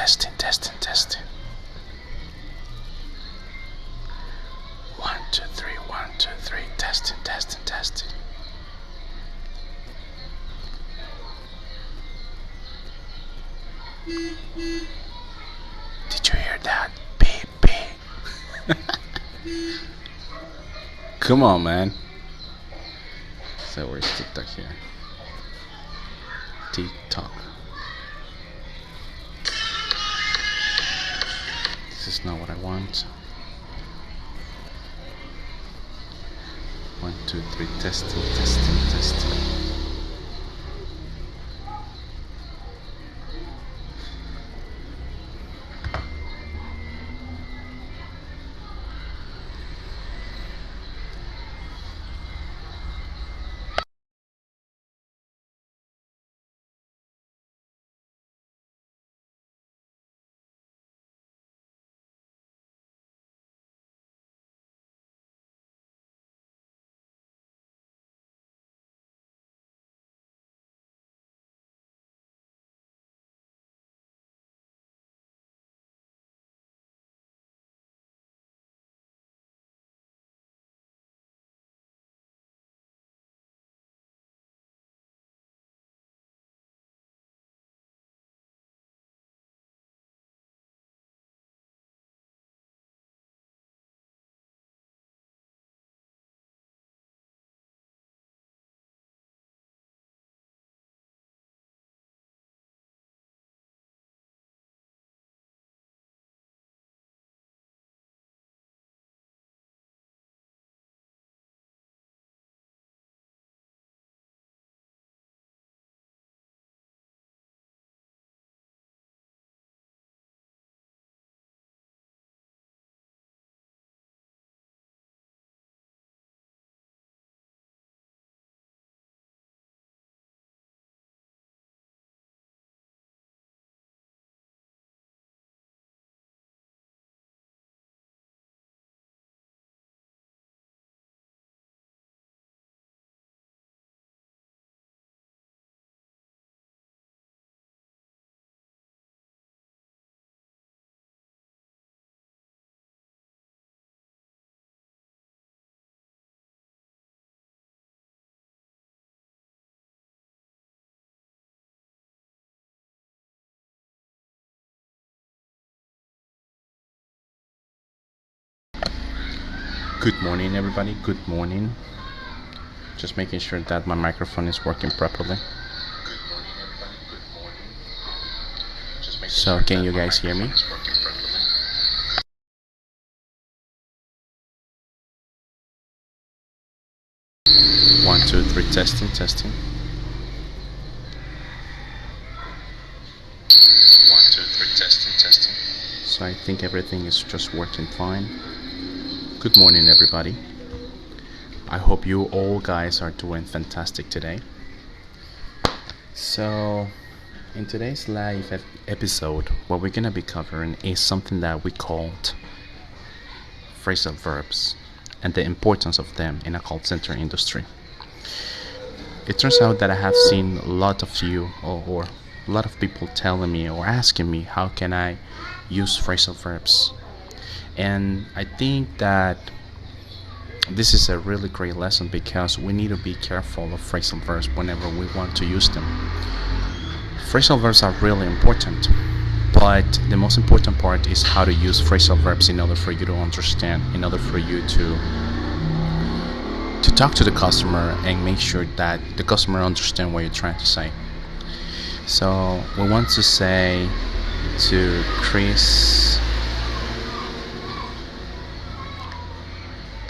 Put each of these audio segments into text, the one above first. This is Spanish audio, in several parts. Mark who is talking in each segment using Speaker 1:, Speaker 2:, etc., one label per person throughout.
Speaker 1: Testing, testing, testing. 1, 2, 3, 1, 2, 3. Testing, testing, testing. Did you hear that? Beep, beep. Come on, man. So where's TikTok here? TikTok. This is not what I want. 1, 2, 3, testing, testing, testing. Good morning, everybody. Good morning. Just making sure that my microphone is working properly. So, can you guys hear me? 1, 2, 3, testing, testing. 1, 2, 3, testing, testing. So I think everything is just working fine. Good morning, everybody. I hope you all guys are doing fantastic today. So, in today's live episode, what we're gonna be covering is something that we called phrasal verbs and the importance of them in a call center industry. It turns out that I have seen a lot of you or a lot of people telling me or asking me how can I use phrasal verbs. And I think that this is a really great lesson because we need to be careful of phrasal verbs whenever we want to use them. Phrasal verbs are really important, but the most important part is how to use phrasal verbs in order for you to understand, in order for you to talk to the customer and make sure that the customer understands what you're trying to say. So we want to say to Chris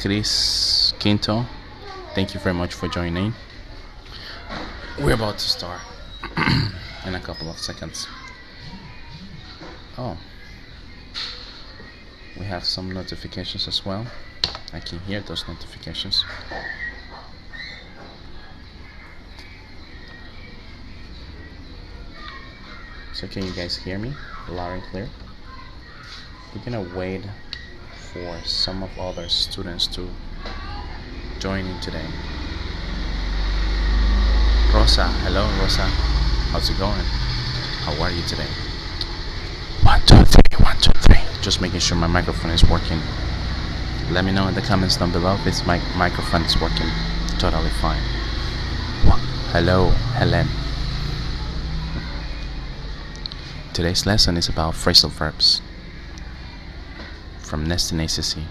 Speaker 1: Quinto, thank you very much for joining. We're about to start in a couple of seconds. Oh, we have some notifications as well. I can hear those notifications. So can you guys hear me loud and clear? We're gonna wait for some of other students to join in today. Rosa, hello Rosa, how's it going? How are you today? 1, 2, 3, 1, 2, 3. Just making sure my microphone is working. Let me know in the comments down below if my microphone is working totally fine. Hello, Helen. Today's lesson is about phrasal verbs from Nesting ACC.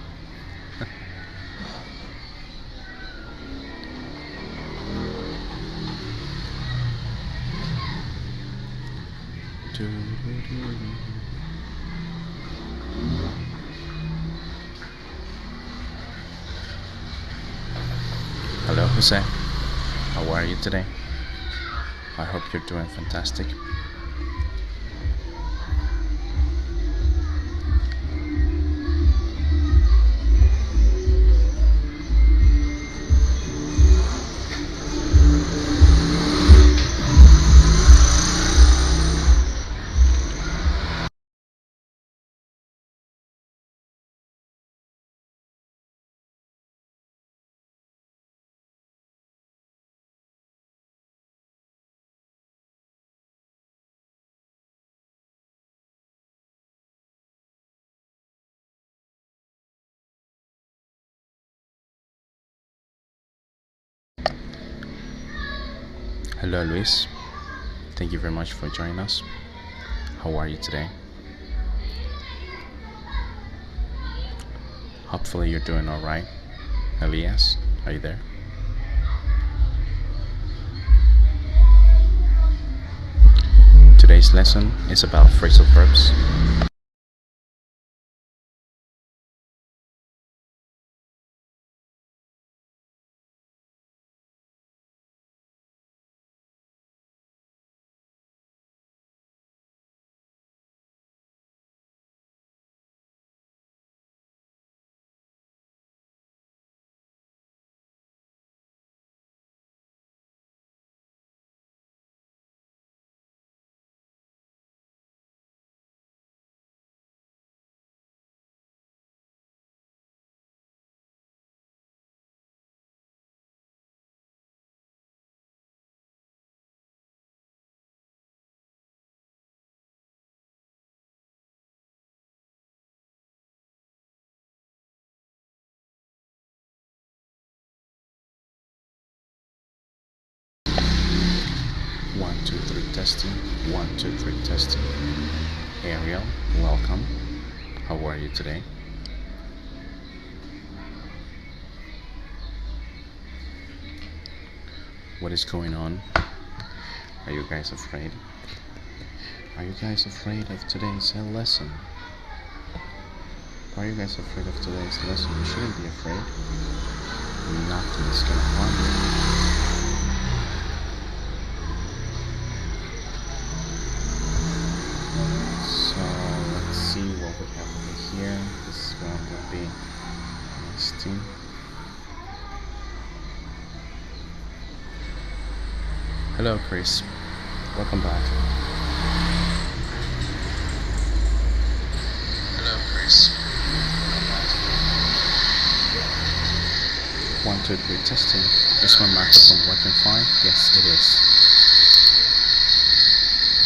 Speaker 1: Hello, Jose. How are you today? I hope you're doing fantastic. Hello, Luis. Thank you very much for joining us. How are you today? Hopefully you're doing alright. Elias, are you there? Today's lesson is about phrasal verbs. One, two, three, testing. 1, 2, 3, testing. Ariel, welcome. How are you today? What is going on? Are you guys afraid? Are you guys afraid of today's lesson? Why are you guys afraid of today's lesson? You shouldn't be afraid. Nothing is gonna harm you. So let's see what we have over here. This one will be nesting. Hello, Chris. Welcome back. Hello, Chris. 1, 2, 3, testing. Is my microphone working fine? Yes, it is.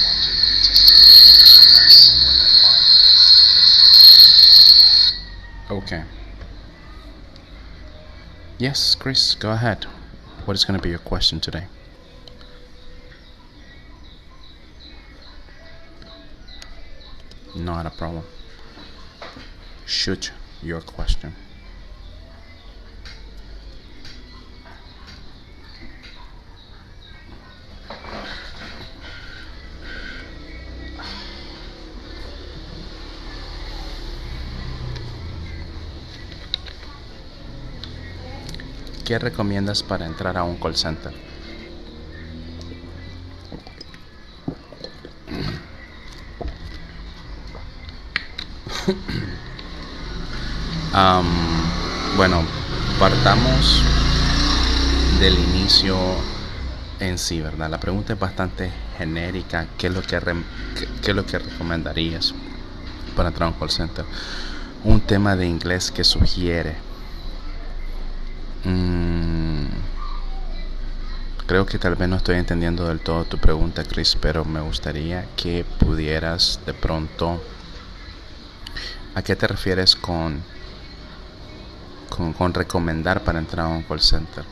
Speaker 1: 1, 2, 3, testing. Is my microphone working fine? Yes, it is. Okay. Yes, Chris, go ahead. What is going to be your question today? Not a problem. Shoot your question. ¿Qué recomiendas para entrar a un call center? Bueno, partamos del inicio en sí, ¿verdad? La pregunta es bastante genérica. ¿Qué es lo que recomendarías para entrar a un call center? Un tema de inglés que sugiere. Creo que tal vez no estoy entendiendo del todo tu pregunta, Chris, pero me gustaría que pudieras de pronto ¿A qué te refieres con recomendar para entrar a un call center?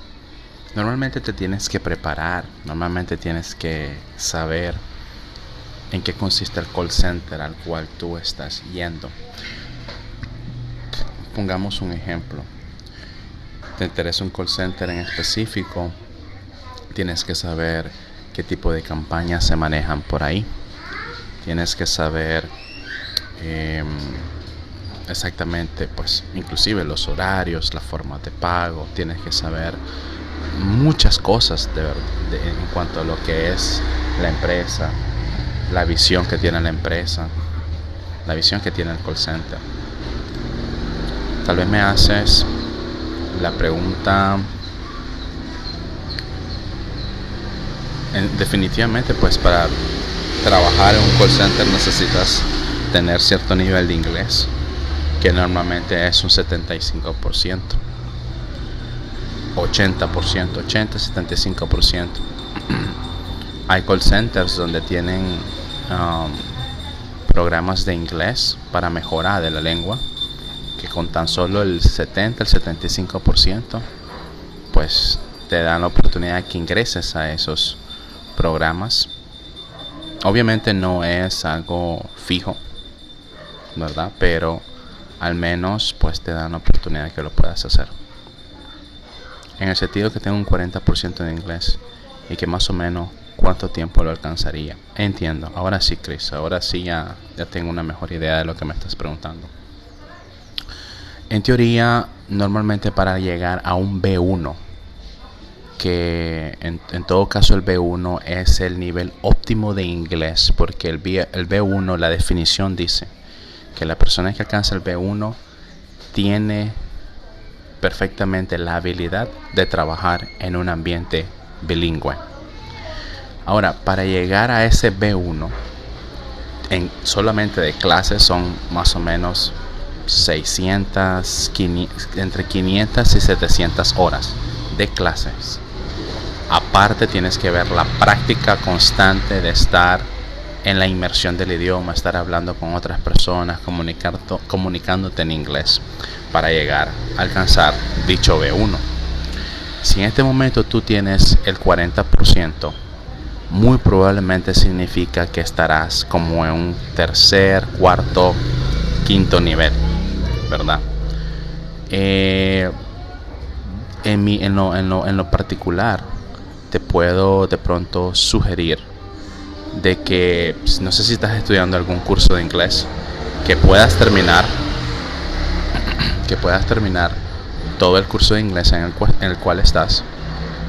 Speaker 1: Normalmente te tienes que preparar, normalmente tienes que saber en qué consiste el call center al cual tú estás yendo. Pongamos un ejemplo. Te interesa un call center en específico, tienes que saber qué tipo de campañas se manejan por ahí. Tienes que saber exactamente, pues, inclusive los horarios, la forma de pago. Tienes que saber muchas cosas en cuanto a lo que es la empresa, la visión que tiene la empresa, la visión que tiene el call center. Tal vez me haces la pregunta, definitivamente, pues para trabajar en un call center necesitas tener cierto nivel de inglés, que normalmente es un 75%, 80%, 80-75%. Hay call centers donde tienen programas de inglés para mejorar de la lengua, que con tan solo el 70-75% pues te dan la oportunidad de que ingreses a esos programas. Obviamente no es algo fijo, ¿verdad? Pero al menos pues te dan la oportunidad de que lo puedas hacer. En el sentido que tengo un 40% de inglés y que más o menos cuánto tiempo lo alcanzaría. Entiendo. Ahora sí, Chris. Ahora sí ya tengo una mejor idea de lo que me estás preguntando. En teoría, normalmente para llegar a un B1, que en todo caso el B1 es el nivel óptimo de inglés, porque el B1, la definición dice que la persona que alcanza el B1 tiene perfectamente la habilidad de trabajar en un ambiente bilingüe. Ahora, para llegar a ese B1, solamente de clases son más o menos 600, entre 500 y 700 horas de clases. Aparte tienes que ver la práctica constante de estar en la inmersión del idioma, estar hablando con otras personas, comunicándote en inglés para llegar a alcanzar dicho B1. Si en este momento tú tienes el 40%, muy probablemente significa que estarás como en un tercer, cuarto, quinto nivel, ¿verdad? En lo particular, te puedo de pronto sugerir de que, no sé si estás estudiando algún curso de inglés, que puedas terminar todo el curso de inglés en el cual estás,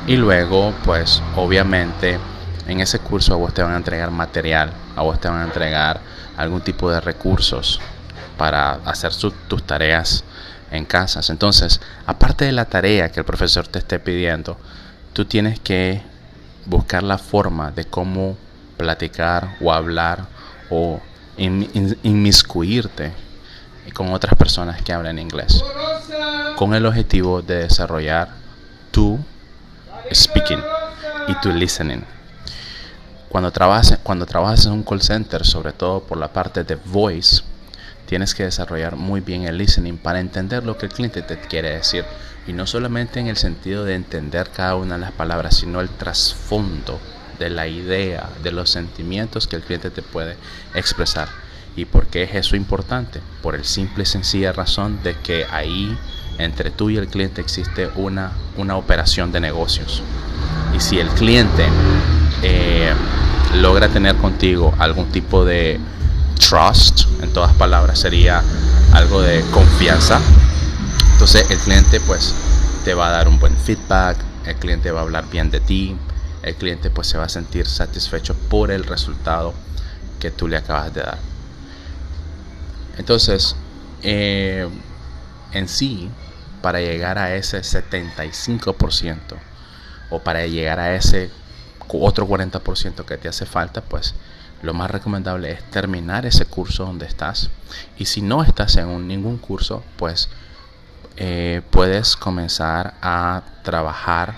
Speaker 1: y luego pues obviamente en ese curso a vos te van a entregar material, a vos te van a entregar algún tipo de recursos para hacer tus tareas en casas. Entonces, aparte de la tarea que el profesor te esté pidiendo, tú tienes que buscar la forma de cómo platicar o hablar o inmiscuirte con otras personas que hablan inglés, con el objetivo de desarrollar tu speaking y tu listening. Cuando trabajas en un call center, sobre todo por la parte de voice, tienes que desarrollar muy bien el listening para entender lo que el cliente te quiere decir, y no solamente en el sentido de entender cada una de las palabras, sino el trasfondo de la idea, de los sentimientos que el cliente te puede expresar. ¿Y por qué es eso importante? Por el simple y sencilla razón de que ahí entre tú y el cliente existe una operación de negocios, y si el cliente logra tener contigo algún tipo de trust, en todas palabras sería algo de confianza, entonces el cliente pues te va a dar un buen feedback, el cliente va a hablar bien de ti, el cliente pues se va a sentir satisfecho por el resultado que tú le acabas de dar. Entonces en sí, para llegar a ese 75% o para llegar a ese otro 40% que te hace falta, pues lo más recomendable es terminar ese curso donde estás. Y si no estás en ningún curso, pues puedes comenzar a trabajar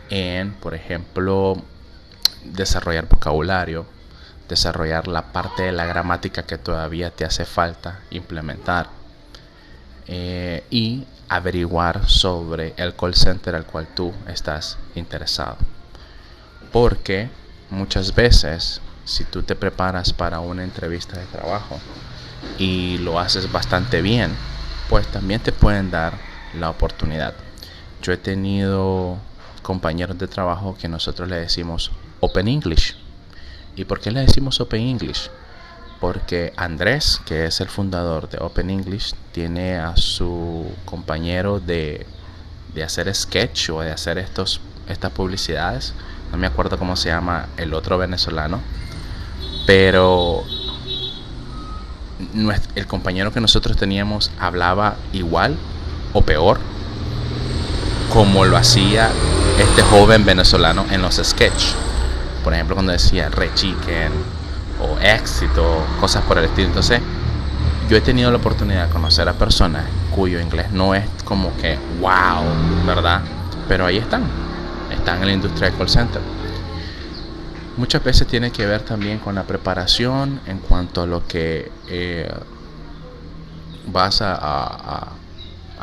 Speaker 1: en, por ejemplo, desarrollar vocabulario, desarrollar la parte de la gramática que todavía te hace falta implementar, y averiguar sobre el call center al cual tú estás interesado. Porque muchas veces, si tú te preparas para una entrevista de trabajo y lo haces bastante bien, pues también te pueden dar la oportunidad. Yo he tenido compañeros de trabajo que nosotros le decimos Open English. ¿Y por qué le decimos Open English? Porque Andrés, que es el fundador de Open English, tiene a su compañero de hacer sketch o de hacer estas publicidades. No me acuerdo cómo se llama el otro venezolano, pero el compañero que nosotros teníamos hablaba igual o peor como lo hacía este joven venezolano en los sketch. Por ejemplo, cuando decía Re Chicken o éxito, cosas por el estilo. Entonces, yo he tenido la oportunidad de conocer a personas cuyo inglés no es como que wow, ¿verdad? Pero ahí están en la industria del call center. Muchas veces tiene que ver también con la preparación en cuanto a lo que vas a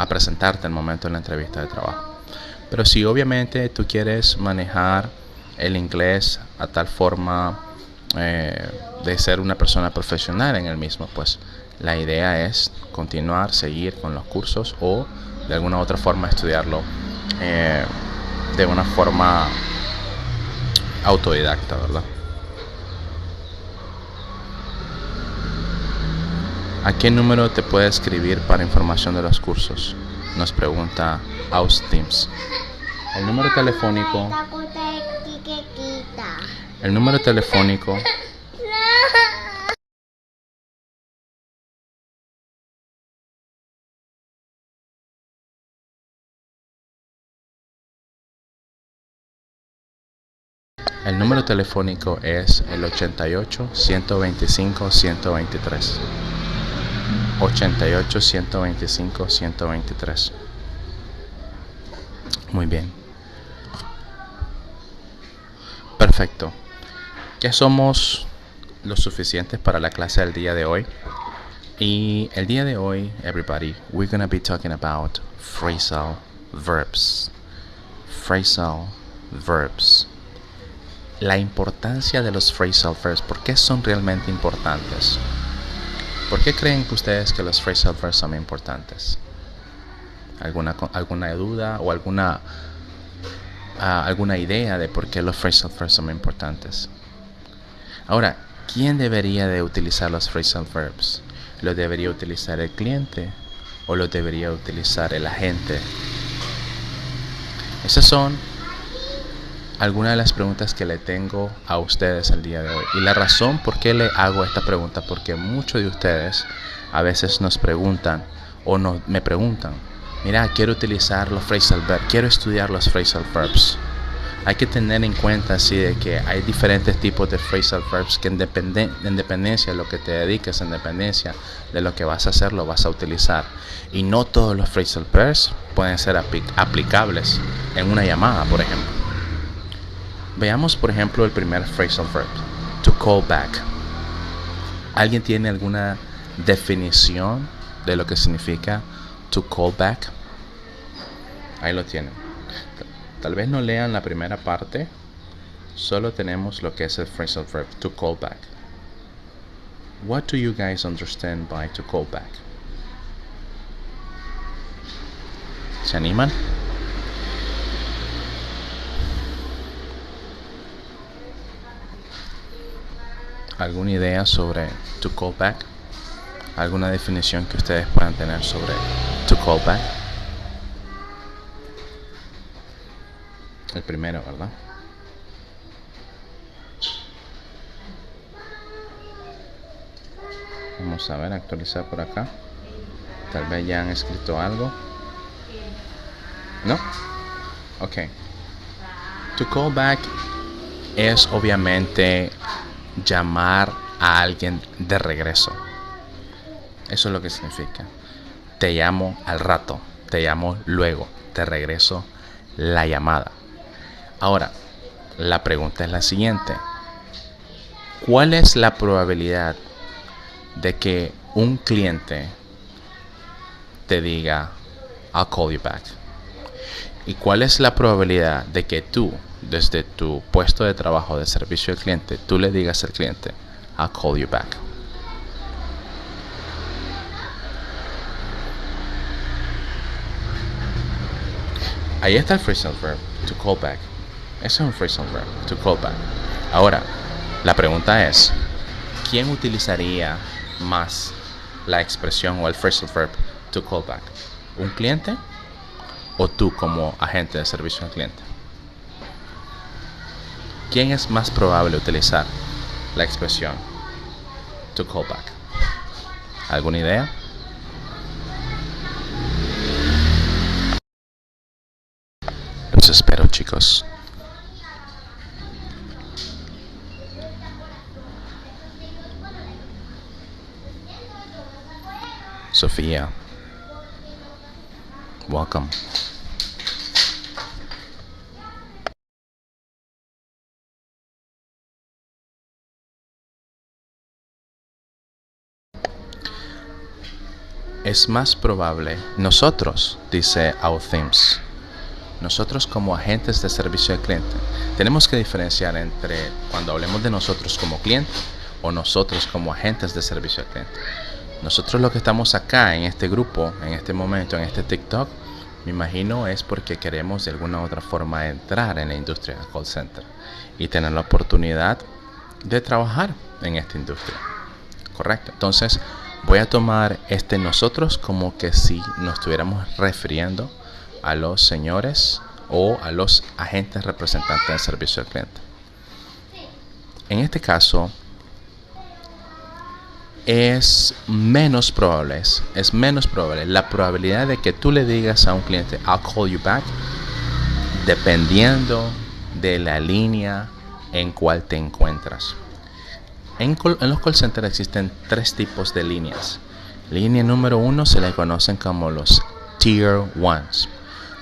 Speaker 1: presentarte en el momento de la entrevista de trabajo. Pero si obviamente tú quieres manejar el inglés a tal forma de ser una persona profesional en el mismo, pues la idea es continuar, seguir con los cursos o de alguna u otra forma estudiarlo de una forma autodidacta, ¿verdad? ¿A qué número te puede escribir para información de los cursos? Nos pregunta Austims. El número telefónico. El número telefónico. El número telefónico es el 88 125 123. 88 125 123. Muy bien. Perfecto. Ya somos lo suficientes para la clase del día de hoy. Y el día de hoy, everybody, we're gonna be talking about phrasal verbs. Phrasal verbs. La importancia de los phrasal verbs. ¿Por qué son realmente importantes? ¿Por qué creen ustedes que los phrasal verbs son importantes? ¿Alguna duda o alguna idea de por qué los phrasal verbs son importantes? Ahora, ¿quién debería de utilizar los phrasal verbs? ¿Lo debería utilizar el cliente o lo debería utilizar el agente? Esas son algunas de las preguntas que le tengo a ustedes el día de hoy. Y la razón por qué le hago esta pregunta, porque muchos de ustedes a veces nos preguntan o me preguntan, mira, quiero utilizar los phrasal verbs, quiero estudiar los phrasal verbs. Hay que tener en cuenta así de que hay diferentes tipos de phrasal verbs que en dependencia de lo que te dediques, en dependencia de lo que vas a hacer, lo vas a utilizar. Y no todos los phrasal verbs pueden ser aplicables en una llamada, por ejemplo. Veamos, por ejemplo, el primer phrasal verb, to call back. ¿Alguien tiene alguna definición de lo que significa to call back? Ahí lo tienen. Tal vez no lean la primera parte, solo tenemos lo que es el phrasal verb, to call back. What do you guys understand by to call back? ¿Se animan? ¿Alguna idea sobre to call back? ¿Alguna definición que ustedes puedan tener sobre to call back? El primero, ¿verdad? Vamos a ver, actualizar por acá. Tal vez ya han escrito algo. ¿No? Ok. To call back es obviamente llamar a alguien de regreso. Eso es lo que significa. Te llamo al rato, te llamo luego, te regreso la llamada. Ahora, la pregunta es la siguiente. ¿Cuál es la probabilidad de que un cliente te diga I'll call you back? ¿Y cuál es la probabilidad de que tú, desde tu puesto de trabajo de servicio al cliente, tú le digas al cliente I'll call you back? Ahí está el phrasal verb, to call back. Eso es un phrasal verb, to call back. Ahora, la pregunta es, ¿quién utilizaría más la expresión o el phrasal verb to call back? ¿Un cliente o tú como agente de servicio al cliente? ¿Quién es más probable utilizar la expresión to call back? ¿Alguna idea? Los espero, chicos. Sofía, welcome. Es más probable nosotros, dice Our Themes, nosotros como agentes de servicio al cliente, tenemos que diferenciar entre cuando hablemos de nosotros como cliente o nosotros como agentes de servicio al cliente. Nosotros lo que estamos acá en este grupo, en este momento, en este TikTok, me imagino es porque queremos de alguna u otra forma entrar en la industria del call center y tener la oportunidad de trabajar en esta industria. Correcto. Entonces voy a tomar nosotros como que si nos estuviéramos refiriendo a los señores o a los agentes representantes del servicio al cliente. En este caso es menos probable la probabilidad de que tú le digas a un cliente I'll call you back, dependiendo de la línea en cual te encuentras. En los call centers existen 3 tipos de líneas. Línea número 1 se le conocen como los Tier 1s.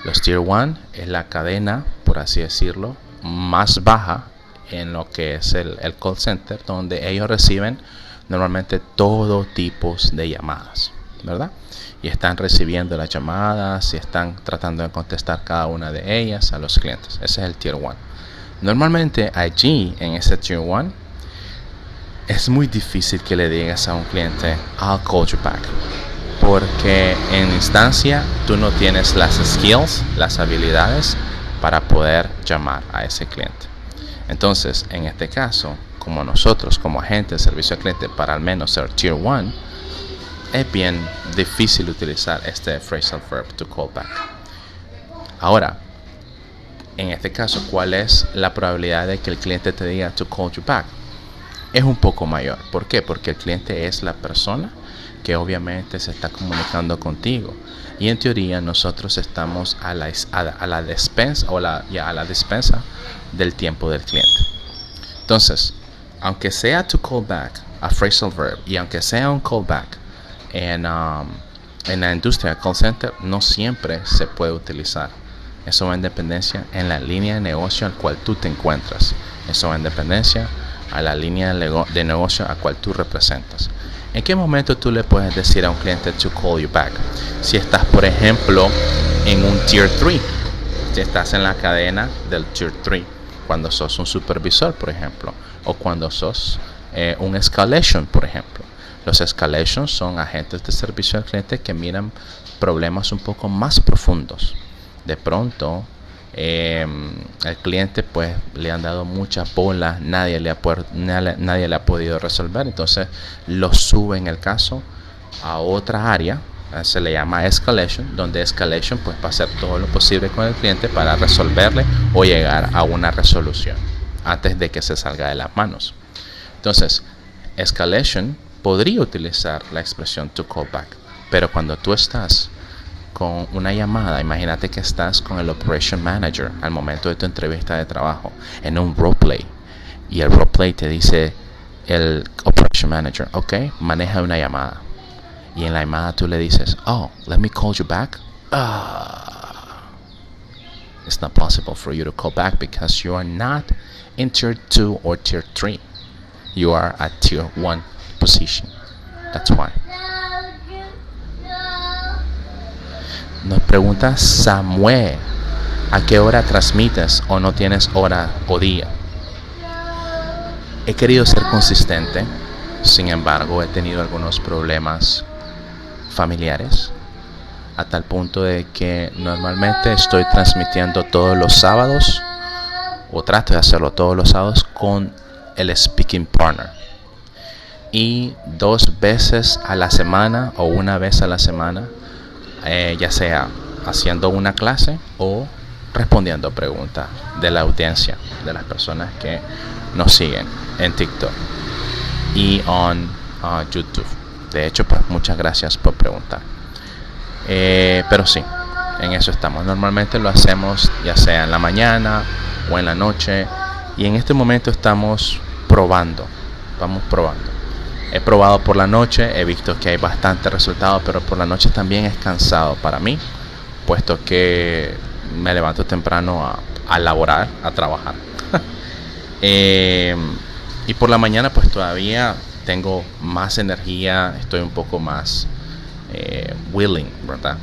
Speaker 1: Los Tier 1 es la cadena, por así decirlo, más baja en lo que es el call center, donde ellos reciben normalmente todo tipo de llamadas, ¿verdad? Y están recibiendo las llamadas y están tratando de contestar cada una de ellas a los clientes. Ese es el Tier 1. Normalmente allí, en ese Tier 1, es muy difícil que le digas a un cliente I'll call you back, porque en instancia tú no tienes las skills, las habilidades para poder llamar a ese cliente. Entonces, en este caso, como nosotros como agentes de servicio al cliente, para al menos ser Tier 1, es bien difícil utilizar este phrasal verb to call back. Ahora, en este caso, ¿cuál es la probabilidad de que el cliente te diga to call you back? Es un poco mayor. ¿Por qué? Porque el cliente es la persona que obviamente se está comunicando contigo. Y en teoría nosotros estamos a la despensa del tiempo del cliente. Entonces, aunque sea to call back a phrasal verb y aunque sea un callback en la industria del call center, no siempre se puede utilizar. Eso va en dependencia en la línea de negocio al cual tú te encuentras. Eso va en dependencia a la línea de negocio a cual tú representas. ¿En qué momento tú le puedes decir a un cliente to call you back? Si estás, por ejemplo, en un Tier 3, si estás en la cadena del Tier 3, cuando sos un supervisor, por ejemplo, o cuando sos un escalation, por ejemplo. Los escalations son agentes de servicio al cliente que miran problemas un poco más profundos. De pronto, el cliente pues le han dado muchas bolas, nadie le ha podido resolver, entonces lo suben el caso a otra área, se le llama escalation, donde escalation pues va a hacer todo lo posible con el cliente para resolverle o llegar a una resolución antes de que se salga de las manos. Entonces, escalation podría utilizar la expresión to call back, pero cuando tú estás con una llamada, imagínate que estás con el Operation Manager al momento de tu entrevista de trabajo en un roleplay y el roleplay te dice el Operation Manager, ok, maneja una llamada y en la llamada tú le dices, oh, let me call you back. It's not possible for you to call back because you are not in Tier 2 or Tier 3. you are at tier 1 position. That's why. Nos pregunta Samuel, ¿a qué hora transmites o no tienes hora o día? He querido ser consistente, sin embargo he tenido algunos problemas familiares, a tal punto de que normalmente estoy transmitiendo todos los sábados, o trato de hacerlo todos los sábados con el speaking partner, y 2 veces a la semana o 1 vez a la semana, ya sea haciendo una clase o respondiendo preguntas de la audiencia, de las personas que nos siguen en TikTok y en YouTube. De hecho, pues muchas gracias por preguntar. Pero sí, en eso estamos. Normalmente lo hacemos ya sea en la mañana o en la noche, y en este momento estamos probando. Vamos probando. He probado por la noche, he visto que hay bastante resultado, pero por la noche también es cansado para mí, puesto que me levanto temprano a laborar, a trabajar. Y por la mañana pues todavía tengo más energía, estoy un poco más willing, ¿verdad?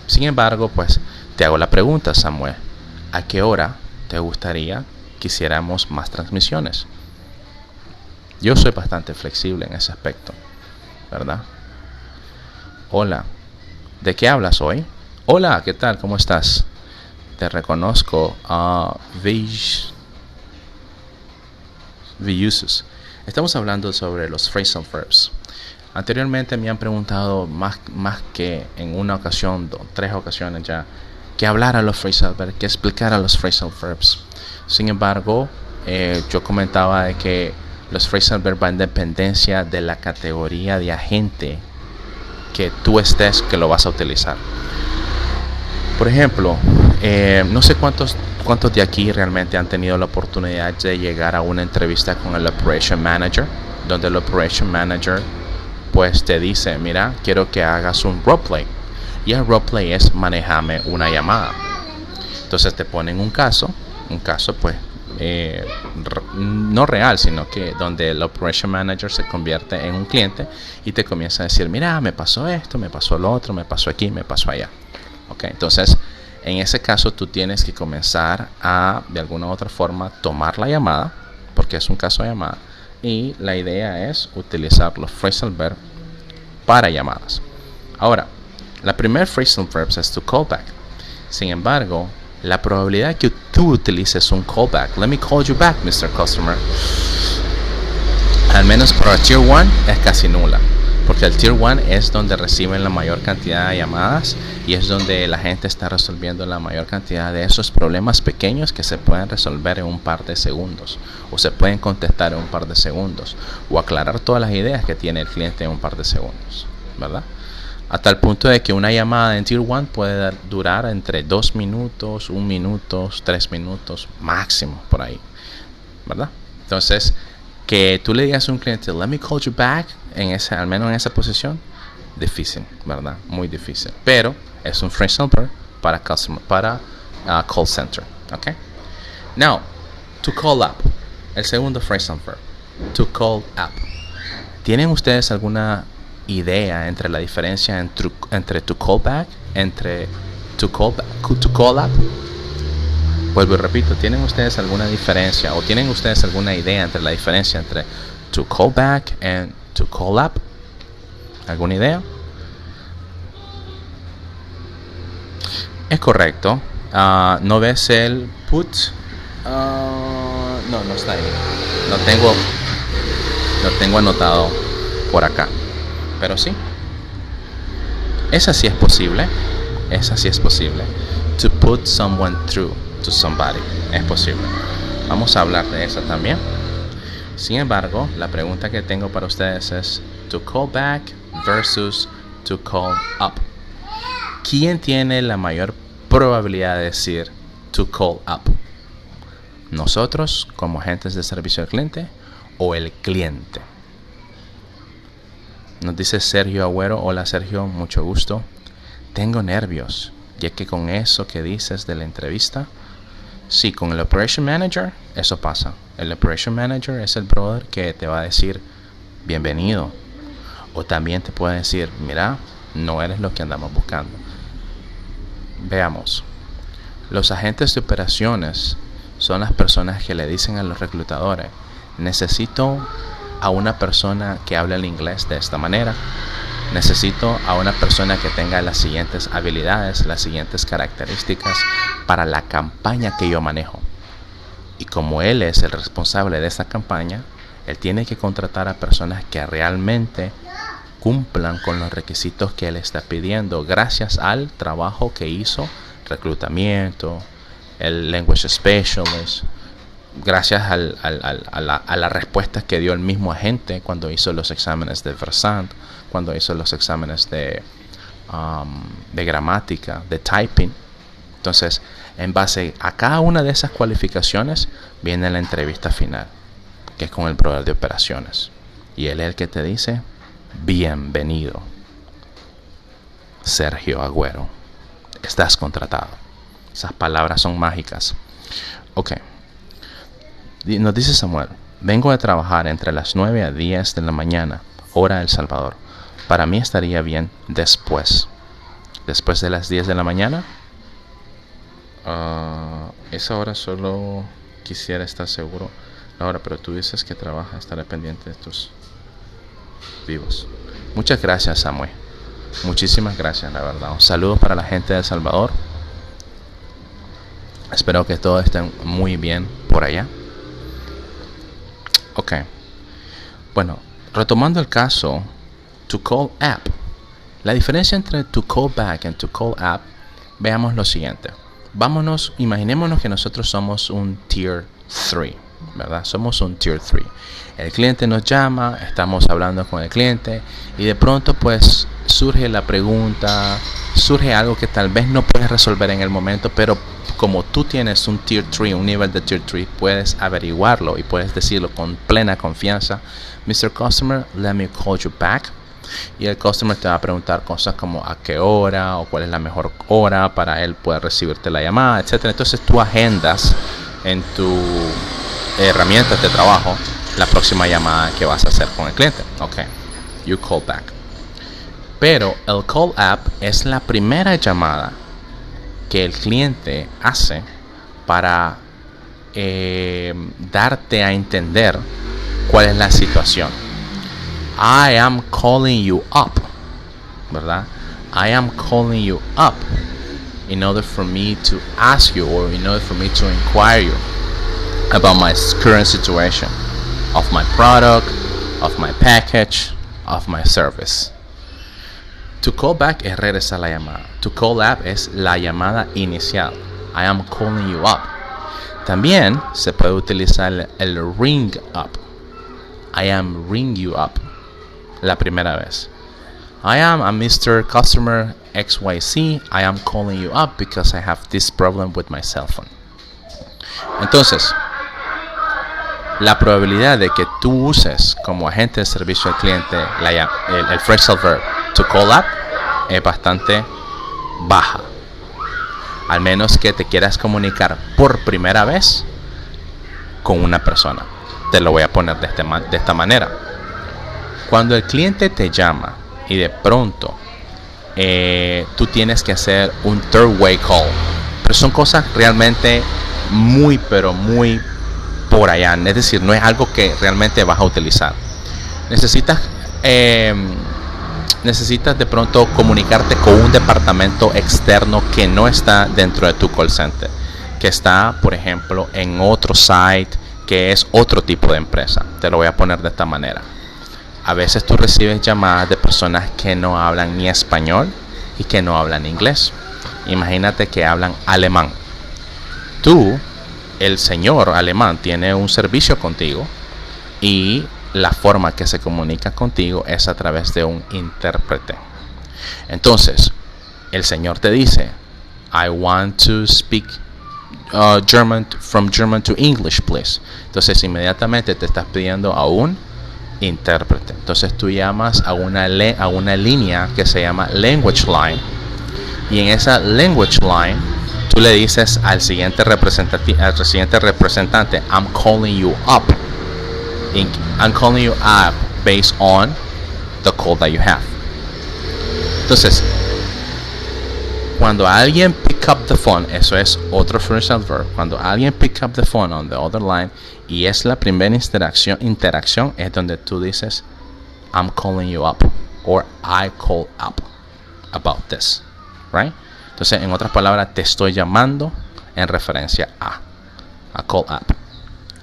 Speaker 1: Sin embargo, pues te hago la pregunta, Samuel, ¿a qué hora te gustaría que hiciéramos más transmisiones? Yo soy bastante flexible en ese aspecto, ¿verdad? Hola, ¿de qué hablas hoy? Hola, ¿qué tal? ¿Cómo estás? Te reconozco. Viuses. Estamos hablando sobre los phrasal verbs. Anteriormente me han preguntado más que en una ocasión, 3 ocasiones ya, que hablara los phrasal verbs, que explicara los phrasal verbs. Sin embargo, yo comentaba de que los phrasal verbs van en dependencia de la categoría de agente que tú estés, que lo vas a utilizar. Por ejemplo, no sé cuántos de aquí realmente han tenido la oportunidad de llegar a una entrevista con el Operation Manager, donde el Operation Manager pues te dice, mira, quiero que hagas un roleplay. Y el roleplay es manejarme una llamada. Entonces te ponen un caso pues no real, sino que donde el Operation Manager se convierte en un cliente y te comienza a decir, mira, me pasó esto, me pasó lo otro, me pasó aquí, me pasó allá. Okay, entonces en ese caso tú tienes que comenzar a de alguna u otra forma tomar la llamada, porque es un caso de llamada, y la idea es utilizar los phrasal verbs para llamadas. Ahora, la primer phrasal verb es to call back. Sin embargo, la probabilidad que tú utilices un callback, let me call you back, Mr. Customer, al menos para Tier 1 es casi nula, porque el Tier 1 es donde reciben la mayor cantidad de llamadas y es donde la gente está resolviendo la mayor cantidad de esos problemas pequeños que se pueden resolver en un par de segundos, o se pueden contestar en un par de segundos, o aclarar todas las ideas que tiene el cliente en un par de segundos, ¿verdad? A tal punto de que una llamada en Tier 1 puede durar entre 2 minutos, 1 minuto, 3 minutos máximo, por ahí, ¿verdad? Entonces, que tú le digas a un cliente, let me call you back, al menos en esa posición, difícil, ¿verdad? Muy difícil. Pero es un phrasal verb para call center, ¿ok? Now, to call up, el segundo phrasal verb, to call up. ¿Tienen ustedes alguna idea entre la diferencia entre to call back, entre to call up? Vuelvo y repito, ¿tienen ustedes alguna diferencia o tienen ustedes alguna idea entre la diferencia entre to call back and to call up? ¿Alguna idea? Es correcto. ¿No ves el put? No está ahí. Lo tengo anotado por acá. Pero sí, esa sí es posible. To put someone through to somebody es posible. Vamos a hablar de eso también. Sin embargo, la pregunta que tengo para ustedes es to call back versus to call up. ¿Quién tiene la mayor probabilidad de decir to call up? ¿Nosotros como agentes de servicio al cliente o el cliente? Nos dice Sergio Agüero. Hola Sergio, mucho gusto. Tengo nervios, ya que con eso que dices de la entrevista, Sí, con el Operation Manager eso pasa. El Operation Manager es el brother que te va a decir bienvenido. O también te puede decir, mira, no eres lo que andamos buscando. Veamos. Los agentes de operaciones son las personas que le dicen a los reclutadores, necesito a una persona que hable el inglés de esta manera. Necesito a una persona que tenga las siguientes habilidades, las siguientes características para la campaña que yo manejo. Y como él es el responsable de esa campaña, él tiene que contratar a personas que realmente cumplan con los requisitos que él está pidiendo gracias al trabajo que hizo reclutamiento, el language specialist, gracias a las respuestas que dio el mismo agente cuando hizo los exámenes de Versant, cuando hizo los exámenes de gramática, de typing. Entonces, en base a cada una de esas cualificaciones viene la entrevista final, que es con el brother de operaciones, y él es el que te dice bienvenido Sergio Agüero, estás contratado. Esas palabras son mágicas. Ok, nos dice Samuel, vengo a trabajar entre las 9 a 10 de la mañana, hora El Salvador. Para mí estaría bien después de las 10 de la mañana. Esa hora solo quisiera estar seguro la hora, pero tú dices que trabaja, estaré pendiente de tus vivos. Muchas gracias, Samuel. Muchísimas gracias, la verdad. Un saludo para la gente de El Salvador. Espero que todo esté muy bien por allá. Ok. Bueno, retomando el caso, to call app. La diferencia entre to call back y to call app, veamos lo siguiente. Imaginémonos que nosotros somos un tier 3, ¿verdad? Somos un tier 3. El cliente nos llama, estamos hablando con el cliente y de pronto pues surge la pregunta, surge algo que tal vez no puedes resolver en el momento, pero como tú tienes un tier 3, un nivel de tier 3, puedes averiguarlo y puedes decirlo con plena confianza. Mr. Customer, let me call you back. Y el customer te va a preguntar cosas como a qué hora o cuál es la mejor hora para él poder recibirte la llamada, etcétera. Entonces tú agendas en tu herramientas de trabajo la próxima llamada que vas a hacer con el cliente. Ok, you call back. Pero el call app es la primera llamada que el cliente hace para darte a entender cuál es la situación. I am calling you up, ¿verdad? I am calling you up in order for me to ask you or in order for me to inquire you about my current situation of my product, of my package, of my service. To call back es regresar la llamada. To call up es la llamada inicial. I am calling you up. También se puede utilizar el ring up. I am ring you up. La primera vez. I am a Mr. Customer XYZ. I am calling you up because I have this problem with my cell phone. Entonces, la probabilidad de que tú uses como agente de servicio al cliente el phrasal verb to call up es bastante baja. Al menos que te quieras comunicar por primera vez con una persona. Te lo voy a poner de esta manera. Cuando el cliente te llama y de pronto tú tienes que hacer un third way call, pero son cosas realmente muy por allá, es decir, no es algo que realmente vas a utilizar. Necesitas de pronto comunicarte con un departamento externo que no está dentro de tu call center, que está, por ejemplo, en otro site, que es otro tipo de empresa. Te lo voy a poner de esta manera. A veces tú recibes llamadas de personas que no hablan ni español y que no hablan inglés. Imagínate que hablan alemán. Tú, el señor alemán, tiene un servicio contigo y la forma que se comunica contigo es a través de un intérprete. Entonces, el señor te dice, I want to speak from German to English, please. Entonces, inmediatamente te estás pidiendo a un intérprete. Entonces tú llamas a una línea que se llama language line, y en esa language line tú le dices al siguiente representante, I'm calling you up. I'm calling you up based on the call that you have. Entonces, cuando alguien pick up the phone, eso es otro phrasal verb. Cuando alguien pick up the phone on the other line y es la primera interacción es donde tú dices I'm calling you up or I call up about this, right? Entonces, en otras palabras, te estoy llamando en referencia a call up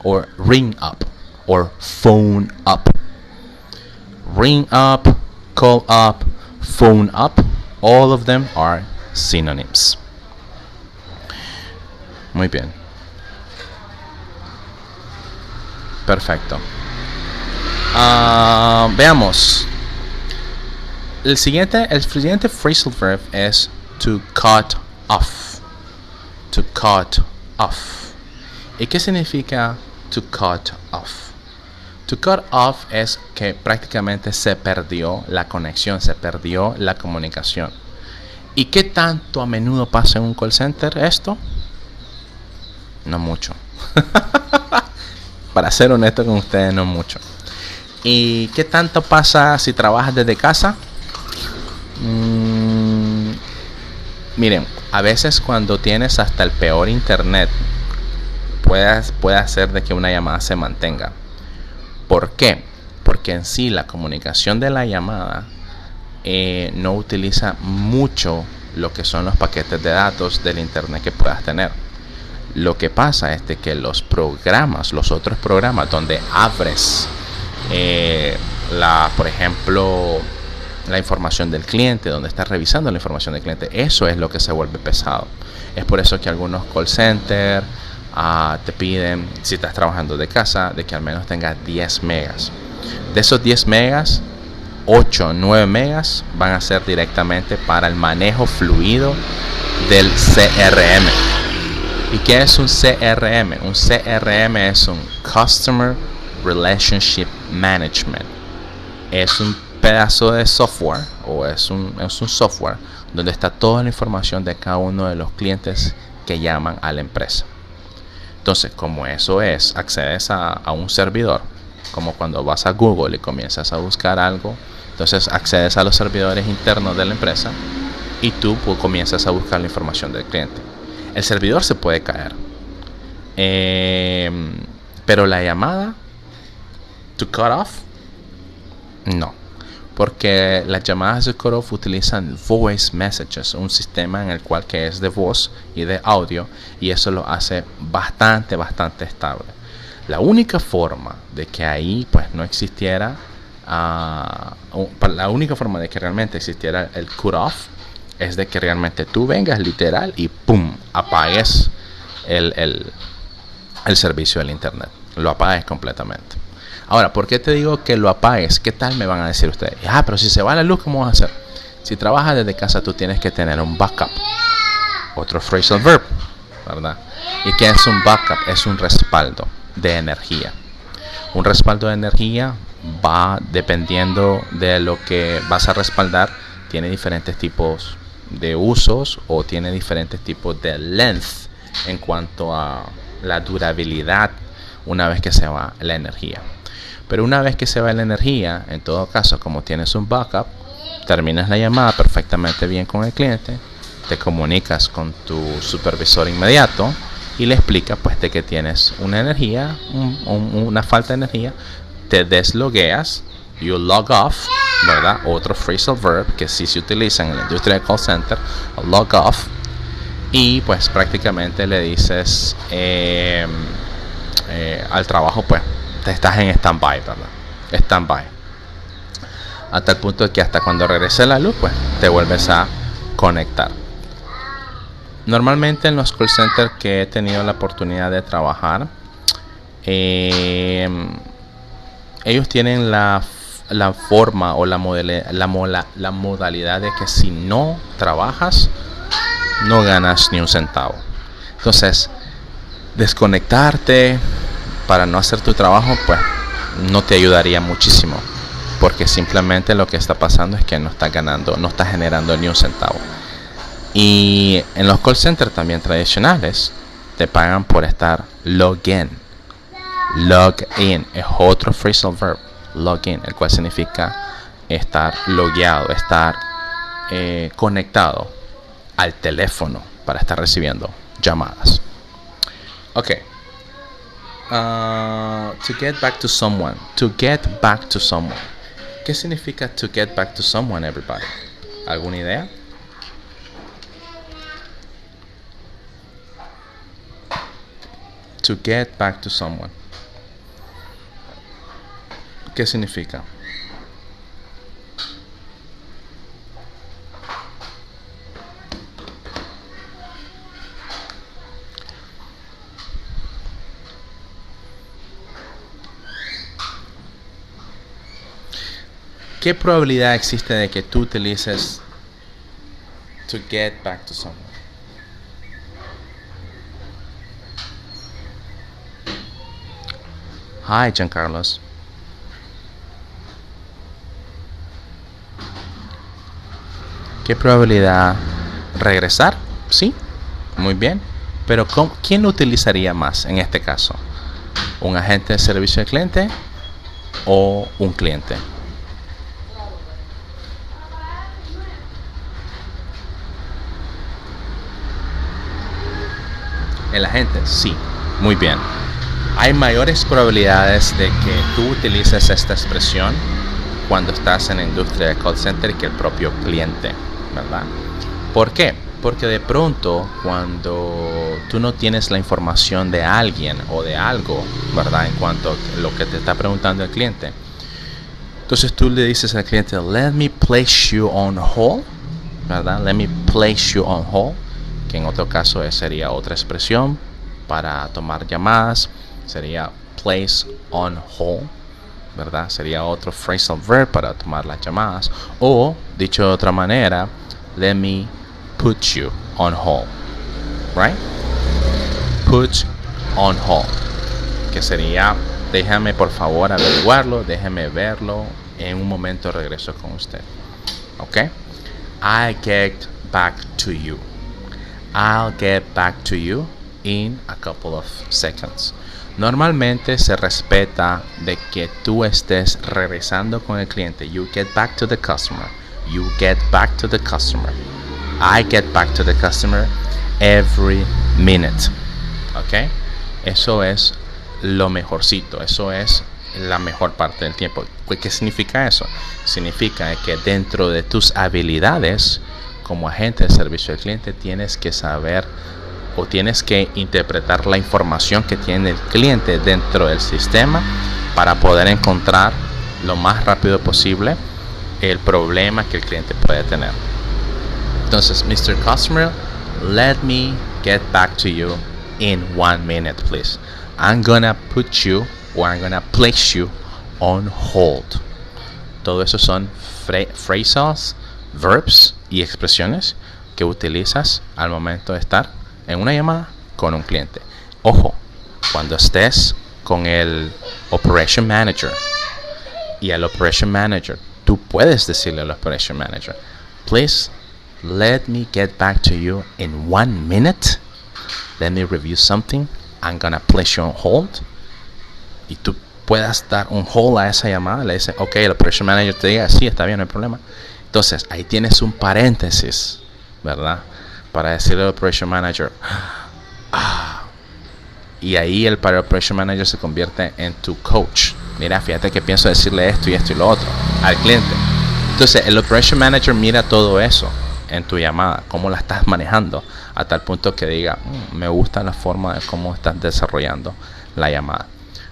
Speaker 1: or ring up or phone up. Ring up, call up, phone up, all of them are synonyms. Muy bien. Perfecto. Veamos. El siguiente phrasal verb es to cut off. To cut off. ¿Y qué significa to cut off? To cut off es que prácticamente se perdió la conexión, se perdió la comunicación. ¿Y qué tanto a menudo pasa en un call center esto? No mucho. Para ser honesto con ustedes, no mucho. ¿Y qué tanto pasa si trabajas desde casa? Miren, a veces cuando tienes hasta el peor internet, puede hacer de que una llamada se mantenga. ¿Por qué? Porque en sí la comunicación de la llamada no utiliza mucho lo que son los paquetes de datos del internet que puedas tener. Lo que pasa es de que los otros programas donde abres por ejemplo, la información del cliente, donde estás revisando la información del cliente, eso es lo que se vuelve pesado. Es por eso que algunos call centers te piden, si estás trabajando de casa, de que al menos tengas 10 megas. De esos 10 megas, 8 o 9 megas van a ser directamente para el manejo fluido del CRM. ¿Y qué es un CRM? Un CRM es un Customer Relationship Management. Es un pedazo de software o es un software donde está toda la información de cada uno de los clientes que llaman a la empresa. Entonces, como eso es, accedes a un servidor, como cuando vas a Google y comienzas a buscar algo, entonces accedes a los servidores internos de la empresa y tú comienzas a buscar la información del cliente. El servidor se puede caer, pero la llamada to cut off, no, porque las llamadas de cut off utilizan voice messages, un sistema en el cual que es de voz y de audio, y eso lo hace bastante estable. La única forma de que ahí pues no existiera la única forma de que realmente existiera el cut off es de que realmente tú vengas literal y pum, apagues el servicio del internet, lo apagues completamente. Ahora, ¿por qué te digo que lo apagues? ¿Qué tal me van a decir ustedes? Pero si se va la luz, ¿cómo vas a hacer? Si trabajas desde casa, tú tienes que tener un backup. Otro phrasal verb, ¿verdad? ¿Y qué es un backup? Es un respaldo de energía. Un respaldo de energía va dependiendo de lo que vas a respaldar. Tiene diferentes tipos de usos o tiene diferentes tipos de length en cuanto a la durabilidad una vez que se va la energía. Pero una vez que se va la energía, en todo caso, como tienes un backup, terminas la llamada perfectamente bien con el cliente, te comunicas con tu supervisor inmediato y le explicas pues de que tienes una energía, una falta de energía, te deslogueas, you log off, ¿verdad? Otro phrasal verb que sí se utiliza en la industria de call center, log off, y pues prácticamente le dices al trabajo pues te estás en stand-by, ¿verdad? Stand-by. Hasta el punto de que hasta cuando regrese la luz, pues te vuelves a conectar. Normalmente en los call centers que he tenido la oportunidad de trabajar, ellos tienen la forma o la modalidad de que si no trabajas, no ganas ni un centavo. Entonces, desconectarte para no hacer tu trabajo, pues no te ayudaría muchísimo, porque simplemente lo que está pasando es que no estás ganando, no estás generando ni un centavo. Y en los call centers también tradicionales te pagan por estar login. Login es otro phrasal verb, login, el cual significa estar logueado, estar conectado al teléfono para estar recibiendo llamadas. Ok. To get back to someone. To get back to someone. ¿Qué significa to get back to someone, everybody? ¿Alguna idea? To get back to someone. ¿Qué significa? ¿Qué probabilidad existe de que tú utilices to get back to someone? Hi, Giancarlos. ¿Qué probabilidad? ¿Regresar? Sí, muy bien. Pero ¿quién lo utilizaría más en este caso? ¿Un agente de servicio al cliente o un cliente? El agente, sí, muy bien. Hay mayores probabilidades de que tú utilices esta expresión cuando estás en la industria de call center que el propio cliente, ¿verdad? ¿Por qué? Porque de pronto cuando tú no tienes la información de alguien o de algo, ¿verdad? En cuanto a lo que te está preguntando el cliente, entonces tú le dices al cliente, let me place you on hold, ¿verdad? Let me place you on hold, que en otro caso sería otra expresión para tomar llamadas, sería place on hold, ¿verdad? Sería otro phrasal verb para tomar las llamadas. O, dicho de otra manera, let me put you on hold, right? Put on hold, que sería, déjame por favor averiguarlo, déjeme verlo, en un momento regreso con usted. ¿Ok? I'll get back to you. I'll get back to you in a couple of seconds. Normalmente se respeta de que tú estés regresando con el cliente. You get back to the customer. You get back to the customer. I get back to the customer every minute. ¿Ok? Eso es lo mejorcito. Eso es la mejor parte del tiempo. ¿Qué significa eso? Significa que dentro de tus habilidades como agente de servicio al cliente tienes que saber o tienes que interpretar la información que tiene el cliente dentro del sistema para poder encontrar lo más rápido posible el problema que el cliente puede tener. Entonces, Mr. Customer, let me get back to you in 1 minute, please. I'm gonna put you or I'm gonna place you on hold. Todo eso son phrasals, verbs y expresiones que utilizas al momento de estar en una llamada con un cliente. Ojo, cuando estés con el Operation Manager y al Operation Manager, tú puedes decirle al Operation Manager, please let me get back to you in 1 minute. Let me review something. I'm gonna place you on hold. Y tú puedas dar un hold a esa llamada. Le dice, ok, el Operation Manager te diga, sí, está bien, no hay problema. Entonces, ahí tienes un paréntesis, ¿verdad? Para decirle al Operation Manager, y ahí el Operation Manager se convierte en tu coach. Mira, fíjate que pienso decirle esto y esto y lo otro al cliente. Entonces, el Operation Manager mira todo eso en tu llamada, cómo la estás manejando, a tal punto que diga, me gusta la forma de cómo estás desarrollando la llamada.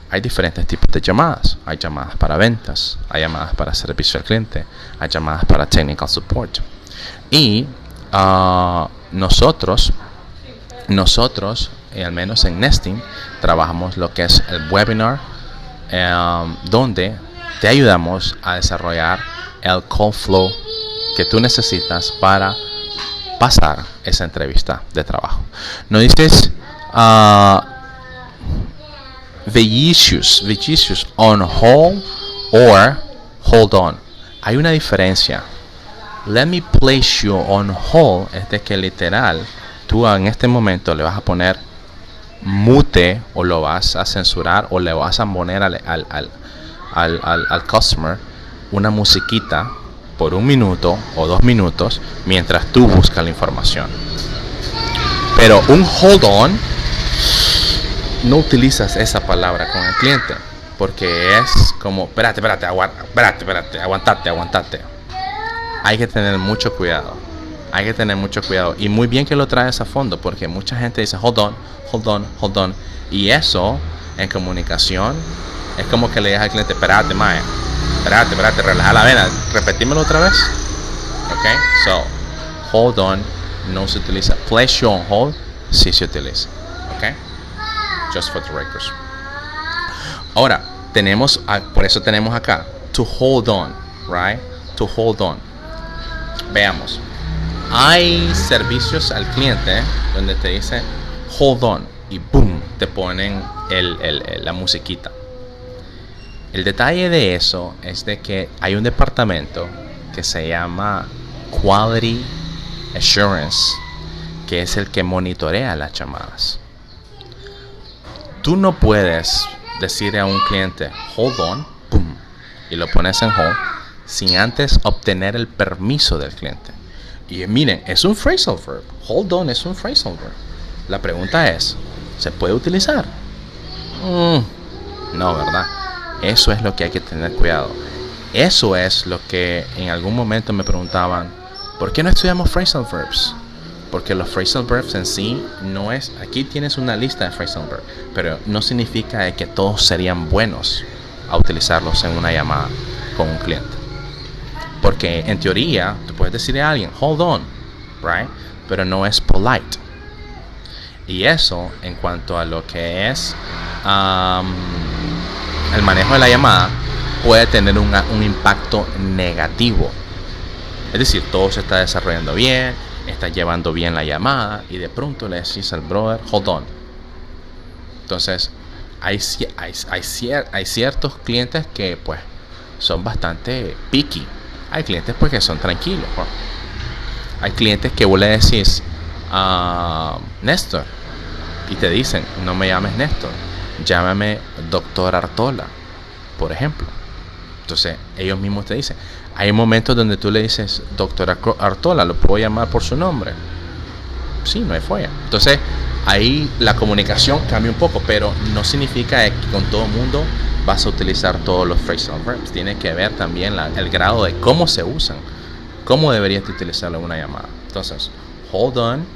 Speaker 1: Hay diferentes tipos de llamadas. Hay llamadas para ventas, hay llamadas para servicio al cliente, hay llamadas para technical support. Y nosotros, al menos en Nesting, trabajamos lo que es el webinar, donde te ayudamos a desarrollar el call flow que tú necesitas para pasar esa entrevista de trabajo. No dices the issues on hold or hold on. Hay una diferencia Let me place you on hold es de que literal tú en este momento le vas a poner mute o lo vas a censurar o le vas a poner al customer una musiquita por 1 minuto o 2 minutos mientras tú buscas la información. Pero un hold on, no utilizas esa palabra con el cliente porque es como espérate, aguantate. Hay que tener mucho cuidado. Y muy bien que lo traes a fondo porque mucha gente dice hold on. Y eso en comunicación es como que le digas al cliente, espérate, relaja la vena, repetímelo otra vez. Ok, so hold on no se utiliza. Place you on hold sí se utiliza. Ok, just for the records. Ahora por eso tenemos acá to hold on, right? To hold on. Veamos. Hay servicios al cliente donde te dice hold on y boom, te ponen la musiquita. El detalle de eso es de que hay un departamento que se llama Quality Assurance, que es el que monitorea las llamadas. Tú no puedes decirle a un cliente hold on, boom, y lo pones en hold sin antes obtener el permiso del cliente. Y miren, es un phrasal verb. Hold on es un phrasal verb. La pregunta es, ¿se puede utilizar? No, ¿verdad? Eso es lo que hay que tener cuidado. Eso es lo que en algún momento me preguntaban, ¿por qué no estudiamos phrasal verbs? Porque los phrasal verbs en sí no es... Aquí tienes una lista de phrasal verbs, pero no significa que todos serían buenos a utilizarlos en una llamada con un cliente. Porque en teoría, tú puedes decirle a alguien, hold on, right? Pero no es polite. Y eso, en cuanto a lo que es el manejo de la llamada, puede tener un impacto negativo. Es decir, todo se está desarrollando bien, está llevando bien la llamada, y de pronto le decís al brother, hold on. Entonces, hay ciertos clientes que, pues, son bastante picky. Hay clientes pues que son tranquilos, ¿no? Hay clientes que vos le decís Néstor y te dicen, no me llames Néstor, llámame Doctor Artola, por ejemplo. Entonces ellos mismos te dicen, hay momentos donde tú le dices Doctor Artola, ¿lo puedo llamar por su nombre? Sí, no hay falla. Entonces ahí la comunicación cambia un poco, pero no significa que con todo el mundo vas a utilizar todos los phrasal verbs. Tiene que ver también el grado de cómo se usan, cómo deberías utilizarlo en una llamada. Entonces, hold on,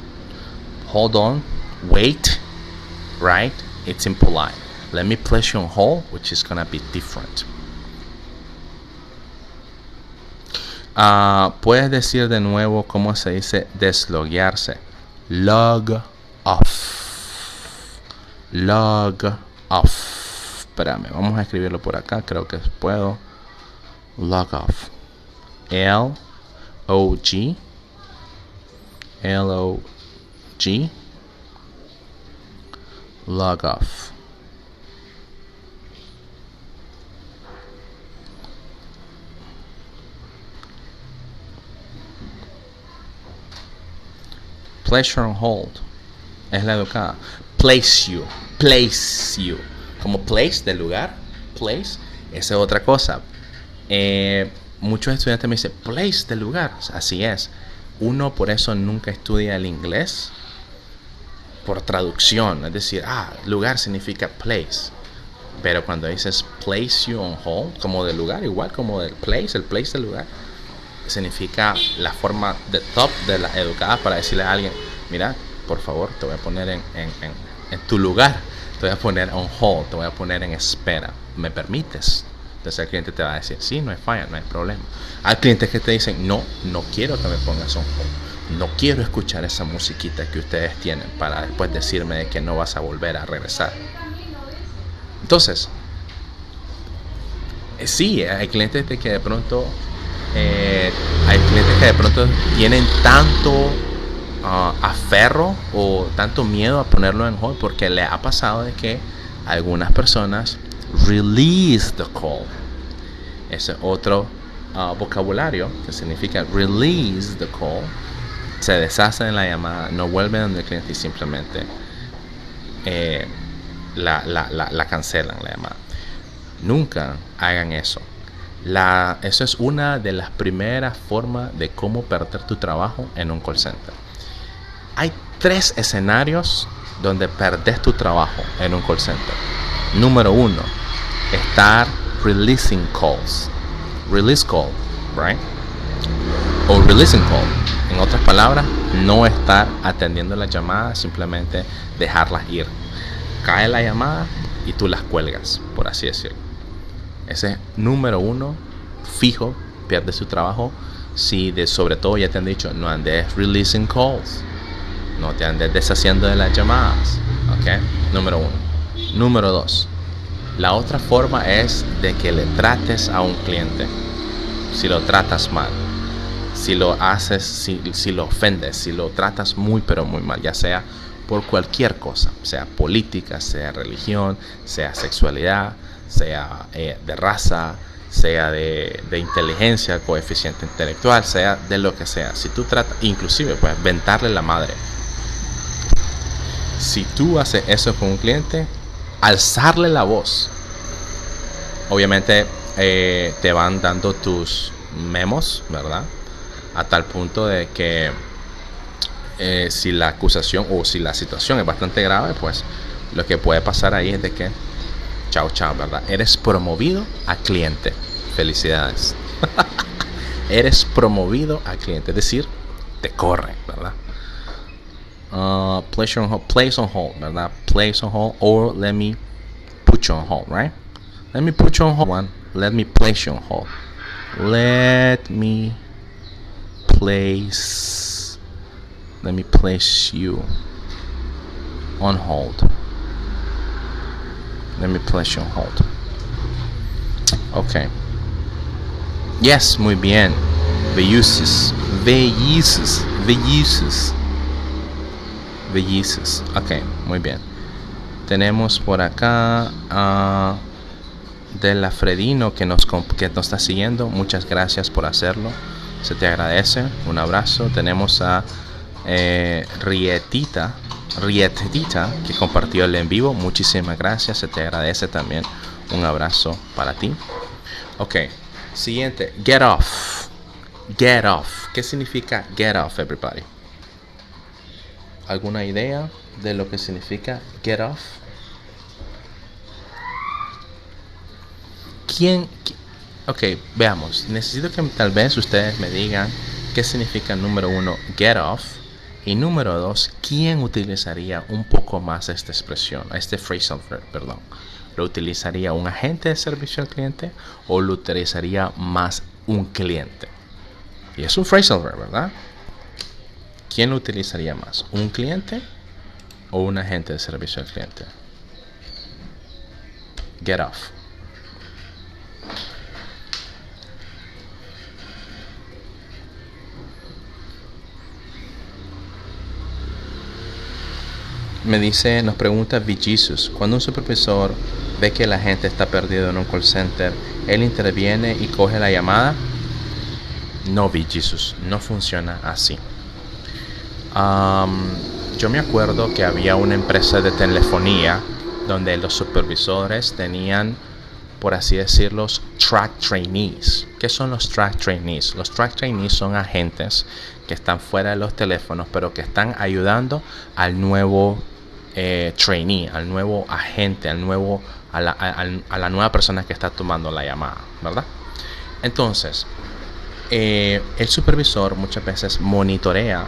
Speaker 1: wait, right? It's impolite. Let me place you on hold, which is gonna be different. Puedes decir de nuevo cómo se dice desloguearse. Log off. Espérame, vamos a escribirlo por acá, creo que puedo. Log off. L-O-G. Log off. Place on hold es la educada. Place you. Como place del lugar, place, esa es otra cosa. Muchos estudiantes me dicen place del lugar. Así es. Uno por eso nunca estudia el inglés por traducción. Es decir, lugar significa place. Pero cuando dices place you on hold, como del lugar, igual como del place, el place del lugar, significa la forma de top de la educada para decirle a alguien, mira, por favor, te voy a poner en tu lugar. Te voy a poner on hold, te voy a poner en espera. ¿Me permites? Entonces el cliente te va a decir, sí, no hay falla, no hay problema. Hay clientes que te dicen, no quiero que me pongas on hold. No quiero escuchar esa musiquita que ustedes tienen para después decirme de que no vas a volver a regresar. Entonces, sí, hay clientes que de pronto tienen tanto aferro o tanto miedo a ponerlo en hold porque le ha pasado de que algunas personas release the call. Ese es otro vocabulario, que significa release the call, se deshacen de la llamada, no vuelven donde el cliente y simplemente la cancelan la llamada. Nunca hagan eso. Eso es una de las primeras formas de cómo perder tu trabajo en un call center. Hay 3 escenarios donde perdes tu trabajo en un call center. Número 1, estar releasing calls. Release call, right? O releasing call. En otras palabras, no estar atendiendo las llamadas, simplemente dejarlas ir. Cae la llamada y tú las cuelgas, por así decirlo. Ese es número 1, fijo, pierdes tu trabajo. Si sobre todo ya te han dicho, no andes releasing calls, no te andes deshaciendo de las llamadas, ¿ok? Número 1. Número 2, la otra forma es de que le trates a un cliente. Si lo tratas mal, si lo haces, si lo ofendes, si lo tratas muy pero muy mal, ya sea por cualquier cosa, sea política, sea religión, sea sexualidad, sea de raza, sea de inteligencia, coeficiente intelectual, sea de lo que sea. Si tú tratas, inclusive puedes ventarle la madre. Si tú haces eso con un cliente, alzarle la voz, obviamente te van dando tus memos, ¿verdad? A tal punto de que si la acusación o si la situación es bastante grave, pues lo que puede pasar ahí es de que chao, ¿verdad? Eres promovido a cliente. Felicidades. Eres promovido a cliente, es decir, te corren, ¿verdad? Place on hold, ¿verdad? Place on hold, or let me put you on hold, right? Let me put you on hold. Let me place you on hold. Let me place you on hold. Let me place you on hold. Okay. Yes, muy bien. The uses. Ok, muy bien. Tenemos por acá del Alfredino que nos está siguiendo. Muchas gracias por hacerlo. Se te agradece. Un abrazo. Tenemos a Rietita que compartió el en vivo. Muchísimas gracias. Se te agradece también. Un abrazo para ti. Ok. Siguiente. Get off. Get off. ¿Qué significa get off, everybody? ¿Alguna idea de lo que significa get off? Ok, veamos. Necesito que tal vez ustedes me digan qué significa número 1, get off. Y número 2, ¿quién utilizaría un poco más esta expresión, este phrasal verb, perdón? ¿Lo utilizaría un agente de servicio al cliente o lo utilizaría más un cliente? Y es un phrasal verb, ¿verdad? ¿Quién lo utilizaría más? ¿Un cliente o un agente de servicio al cliente? Get off. Nos pregunta Jesus, cuando un supervisor ve que la gente está perdido en un call center, él interviene y coge la llamada. No, Jesus, no funciona así. Yo me acuerdo que había una empresa de telefonía donde los supervisores tenían, por así decirlo, track trainees. ¿Qué son los track trainees? Los track trainees son agentes que están fuera de los teléfonos, pero que están ayudando al nuevo trainee, al nuevo agente, a la nueva persona que está tomando la llamada, ¿verdad? Entonces, el supervisor muchas veces monitorea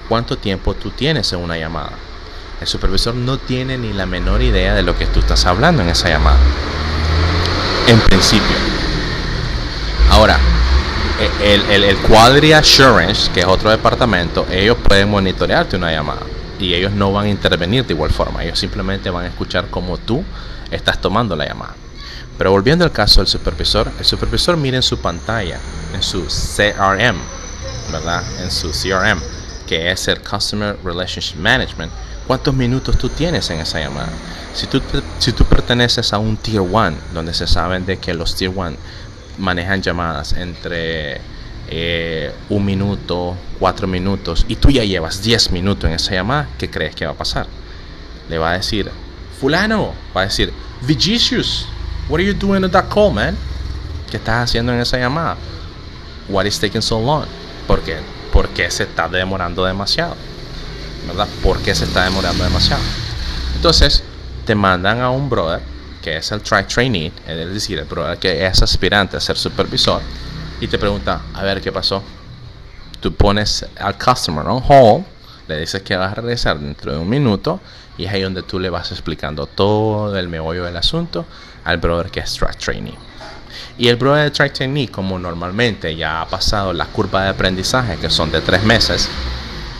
Speaker 1: cuánto tiempo tú tienes en una llamada. El supervisor no tiene ni la menor idea de lo que tú estás hablando en esa llamada, en principio. Ahora, el Quality Assurance, que es otro departamento, ellos pueden monitorearte una llamada y ellos no van a intervenir de igual forma. Ellos simplemente van a escuchar cómo tú estás tomando la llamada. Pero volviendo al caso del supervisor, el supervisor mira en su pantalla, en su CRM, ¿verdad? En su CRM, que es el Customer Relationship Management, cuántos minutos tú tienes en esa llamada. Si tú perteneces a un Tier 1, donde se saben de que los Tier 1 manejan llamadas entre 1 minuto, 4 minutos, y tú ya llevas 10 minutos en esa llamada, ¿qué crees que va a pasar? Le va a decir, fulano, va a decir, Vigicius, what are you doing on that call, man? ¿Qué estás haciendo en esa llamada? What is taking so long? ¿Por qué? ¿Por qué se está demorando demasiado? ¿Verdad? ¿Por qué se está demorando demasiado? Entonces, te mandan a un brother, que es el trainee, es decir, el brother que es aspirante a ser supervisor, y te pregunta, a ver, ¿qué pasó? Tú pones al customer on hold, le dices que vas a regresar dentro de 1 minuto, y es ahí donde tú le vas explicando todo el meollo del asunto al brother que es trainee. Y el brother de trainee, como normalmente ya ha pasado la curva de aprendizaje, que son de 3 meses,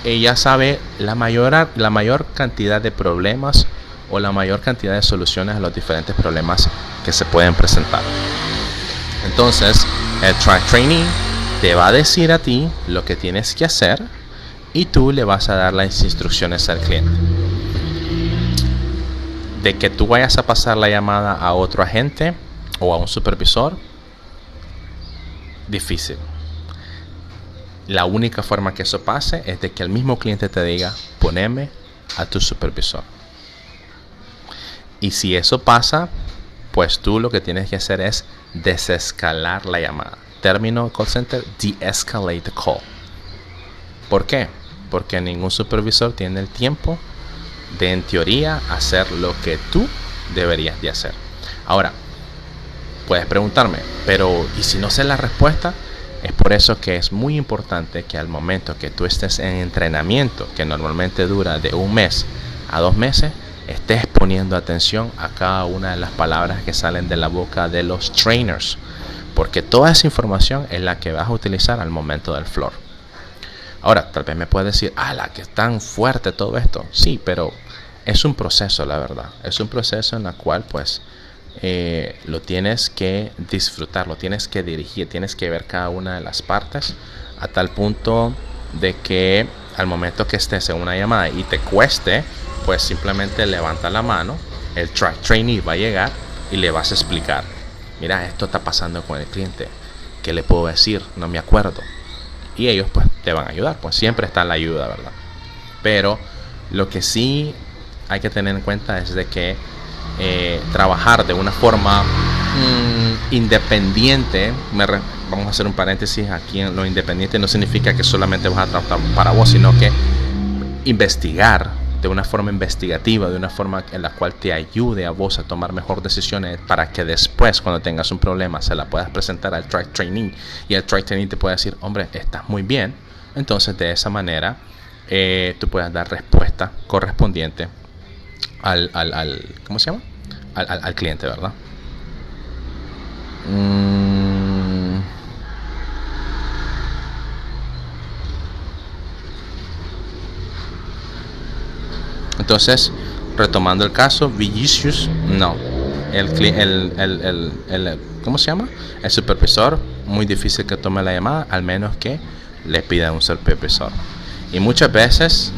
Speaker 1: ella sabe la mayor cantidad de problemas o la mayor cantidad de soluciones a los diferentes problemas que se pueden presentar. Entonces, el trainee te va a decir a ti lo que tienes que hacer y tú le vas a dar las instrucciones al cliente. De que tú vayas a pasar la llamada a otro agente o a un supervisor, difícil. La única forma que eso pase es de que el mismo cliente te diga, poneme a tu supervisor. Y si eso pasa, pues tú lo que tienes que hacer es desescalar la llamada. Término call center, de-escalate the call. ¿Por qué? Porque ningún supervisor tiene el tiempo de, en teoría, hacer lo que tú deberías de hacer. Ahora, puedes preguntarme, pero ¿y si no sé la respuesta? Es por eso que es muy importante que al momento que tú estés en entrenamiento, que normalmente dura de 1 mes a 2 meses, estés poniendo atención a cada una de las palabras que salen de la boca de los trainers, porque toda esa información es la que vas a utilizar al momento del floor. Ahora, tal vez me puedes decir, la que es tan fuerte todo esto. Sí, pero es un proceso, la verdad. Es un proceso en el cual, pues, lo tienes que disfrutar, lo tienes que dirigir, tienes que ver cada una de las partes a tal punto de que al momento que estés en una llamada y te cueste, pues simplemente levanta la mano, el trainee va a llegar y le vas a explicar, mira, esto está pasando con el cliente, ¿qué le puedo decir? No me acuerdo. Y ellos pues te van a ayudar, pues siempre está la ayuda, ¿verdad? Pero lo que sí hay que tener en cuenta es de que trabajar de una forma independiente, vamos a hacer un paréntesis aquí, en lo independiente no significa que solamente vas a trabajar para vos, sino que investigar de una forma investigativa, de una forma en la cual te ayude a vos a tomar mejores decisiones para que después, cuando tengas un problema, se la puedas presentar al trainee y el trainee te puede decir, hombre, estás muy bien. Entonces, de esa manera, tú puedes dar respuesta correspondiente al ¿cómo se llama? Al cliente, ¿verdad? Entonces, retomando el caso, Vigicius, no. ¿Cómo se llama? El supervisor, muy difícil que tome la llamada, al menos que le pida un supervisor. Y muchas veces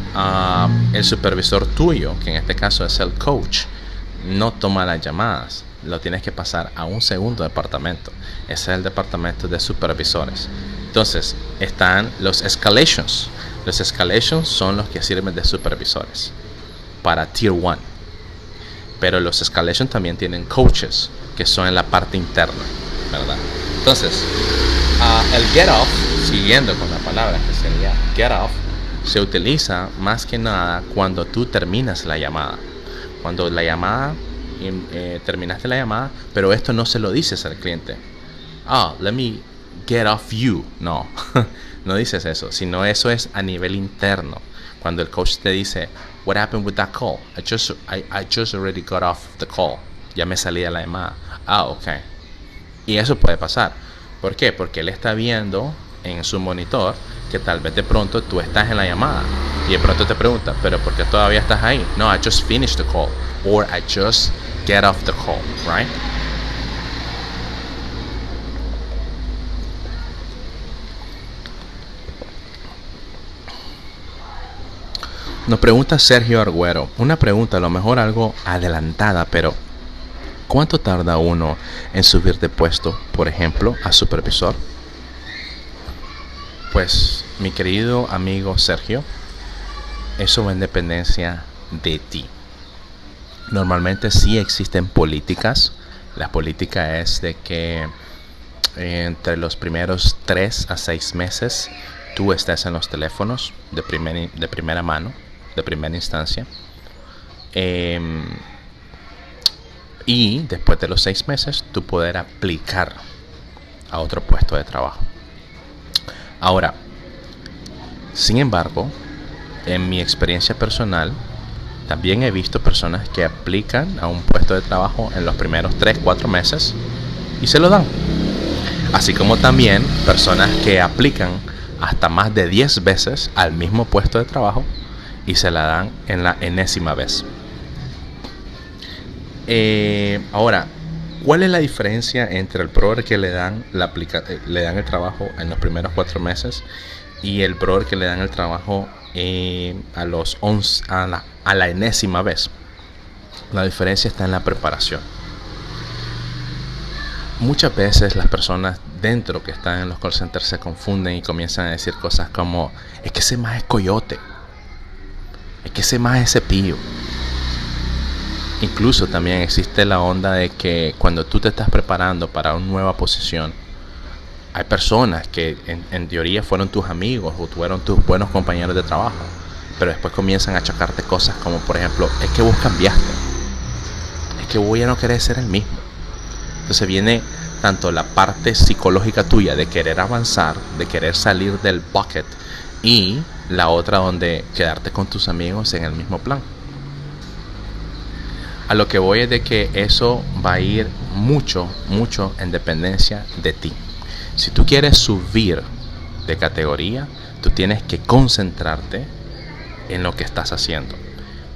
Speaker 1: el supervisor tuyo, que en este caso es el coach, no toma las llamadas. Lo tienes que pasar a un segundo departamento. Ese es el departamento de supervisores. Entonces, están los escalations. Los escalations son los que sirven de supervisores para Tier 1. Pero los escalations también tienen coaches, que son en la parte interna, ¿verdad? Entonces, el get off, siguiendo con la palabra que sería get off, se utiliza más que nada cuando tú terminas la llamada. Cuando la llamada, terminaste la llamada, pero esto no se lo dices al cliente. Let me get off you. No, no dices eso, sino eso es a nivel interno. Cuando el coach te dice, what happened with that call? I just already got off the call. Ya me salí de la llamada. Ok. Y eso puede pasar. ¿Por qué? Porque él está viendo en su monitor que tal vez de pronto tú estás en la llamada y de pronto te pregunta, pero ¿por qué todavía estás ahí? No, I just finished the call, or I just get off the call, right? Nos pregunta Sergio Arguero, una pregunta, a lo mejor algo adelantada, pero ¿Cuánto tarda uno en subir de puesto, por ejemplo, a supervisor? Pues, mi querido amigo Sergio, eso va en dependencia de ti. Normalmente sí existen políticas. La política es de que entre los primeros 3 a 6 meses tú estés en los teléfonos de primera mano, de primera instancia. Y después de los 6 meses tú poder aplicar a otro puesto de trabajo. Ahora, sin embargo, en mi experiencia personal, también he visto personas que aplican a un puesto de trabajo en los primeros 3-4 meses y se lo dan. Así como también personas que aplican hasta más de 10 veces al mismo puesto de trabajo y se la dan en la enésima vez. Ahora, ¿cuál es la diferencia entre el brother que le dan el trabajo en los primeros 4 meses y el brother que le dan el trabajo a la enésima vez? La diferencia está en la preparación. Muchas veces las personas dentro que están en los call centers se confunden y comienzan a decir cosas como: es que ese más es coyote, es que ese más es cepillo. Incluso también existe la onda de que cuando tú te estás preparando para una nueva posición, hay personas que en teoría fueron tus amigos o fueron tus buenos compañeros de trabajo, pero después comienzan a achacarte cosas como, por ejemplo, es que vos cambiaste, es que vos ya no querés ser el mismo. Entonces viene tanto la parte psicológica tuya de querer avanzar, de querer salir del bucket, y la otra donde quedarte con tus amigos en el mismo plan. A lo que voy es de que eso va a ir mucho en dependencia de ti. Si tú quieres subir de categoría, tú tienes que concentrarte en lo que estás haciendo.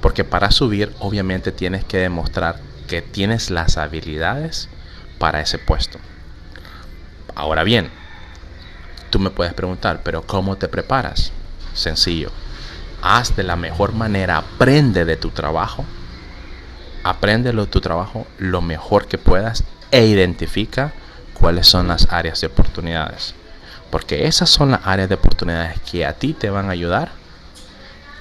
Speaker 1: Porque para subir, obviamente tienes que demostrar que tienes las habilidades para ese puesto. Ahora bien, tú me puedes preguntar, ¿pero cómo te preparas? Sencillo. Haz de la mejor manera, aprende de tu trabajo. Apréndelo tu trabajo lo mejor que puedas e identifica cuáles son las áreas de oportunidades. Porque esas son las áreas de oportunidades que a ti te van a ayudar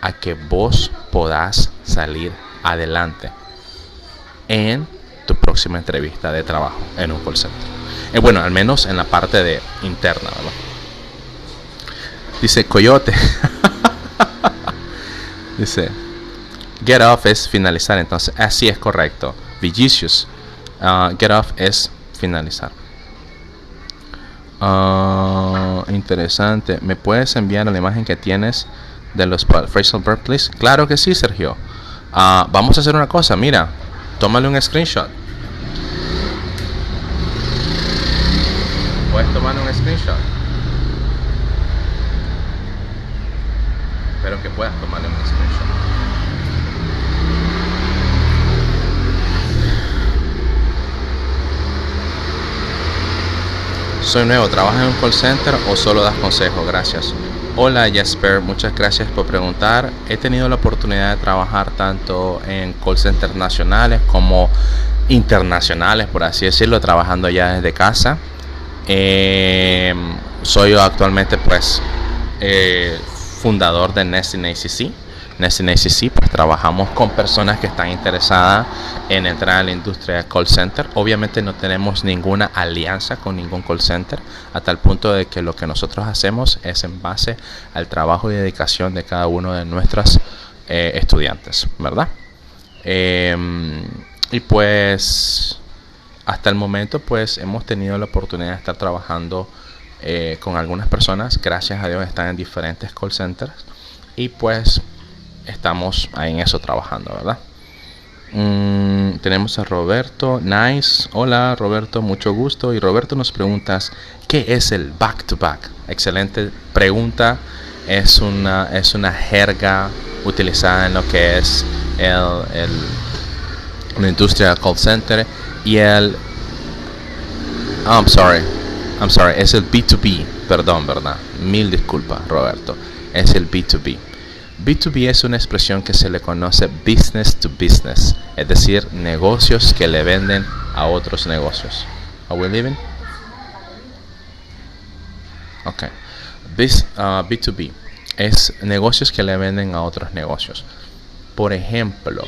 Speaker 1: a que vos podás salir adelante en tu próxima entrevista de trabajo en un call center. Bueno, al menos en la parte de interna, ¿verdad? Dice Coyote. Dice: get off es finalizar, entonces así es correcto. Vicious. Get off es finalizar. Interesante. ¿Me puedes enviar la imagen que tienes de los phrasal verb, please? Claro que sí, Sergio. Vamos a hacer una cosa, mira. Tómale un screenshot. Puedes tomarle un screenshot. Espero que puedas tomarle un screenshot. Soy nuevo, ¿trabajas en un call center o solo das consejos? Gracias. Hola Jesper, muchas gracias por preguntar. He tenido la oportunidad de trabajar tanto en call centers nacionales como internacionales, por así decirlo, trabajando ya desde casa. Soy actualmente fundador de Nesting ACC. Nesting ACC, pues trabajamos con personas que están interesadas en entrar a la industria de call center. Obviamente no tenemos ninguna alianza con ningún call center, a tal punto de que lo que nosotros hacemos es en base al trabajo y dedicación de cada uno de nuestros estudiantes, ¿verdad? Y pues hasta el momento pues hemos tenido la oportunidad de estar trabajando con algunas personas. Gracias a Dios están en diferentes call centers y pues estamos ahí en eso trabajando, ¿verdad? Tenemos a Roberto. Nice. Hola Roberto, mucho gusto. Y Roberto nos pregunta: ¿qué es el back to back? Excelente pregunta. Es una jerga utilizada en lo que es la industria del call center y I'm sorry, es el B2B, perdón, ¿verdad? Mil disculpas, Roberto. Es el B2B. B2B es una expresión que se le conoce business to business, es decir, negocios que le venden a otros negocios. Are we living? Ok. B2B es negocios que le venden a otros negocios. Por ejemplo,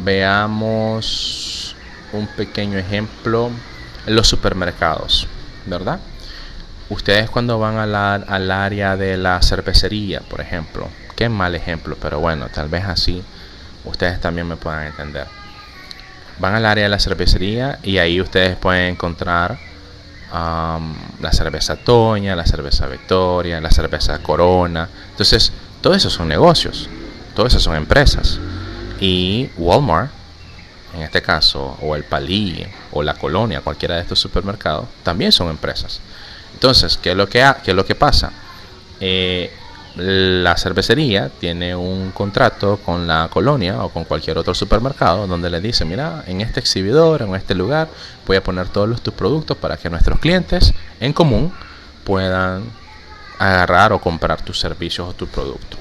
Speaker 1: veamos un pequeño ejemplo en los supermercados, ¿verdad? Ustedes cuando van al área de la cervecería, por ejemplo, qué mal ejemplo, pero bueno, tal vez así ustedes también me puedan entender. Van al área de la cervecería y ahí ustedes pueden encontrar la cerveza Toña, la cerveza Victoria, la cerveza Corona. Entonces, todos esos son negocios, todos esos son empresas. Y Walmart, en este caso, o el Palí, o la Colonia, cualquiera de estos supermercados, también son empresas. Entonces, ¿qué es lo que pasa? La cervecería tiene un contrato con la Colonia o con cualquier otro supermercado donde le dice, mira, en este exhibidor, en este lugar, voy a poner todos tus productos para que nuestros clientes en común puedan agarrar o comprar tus servicios o tu producto.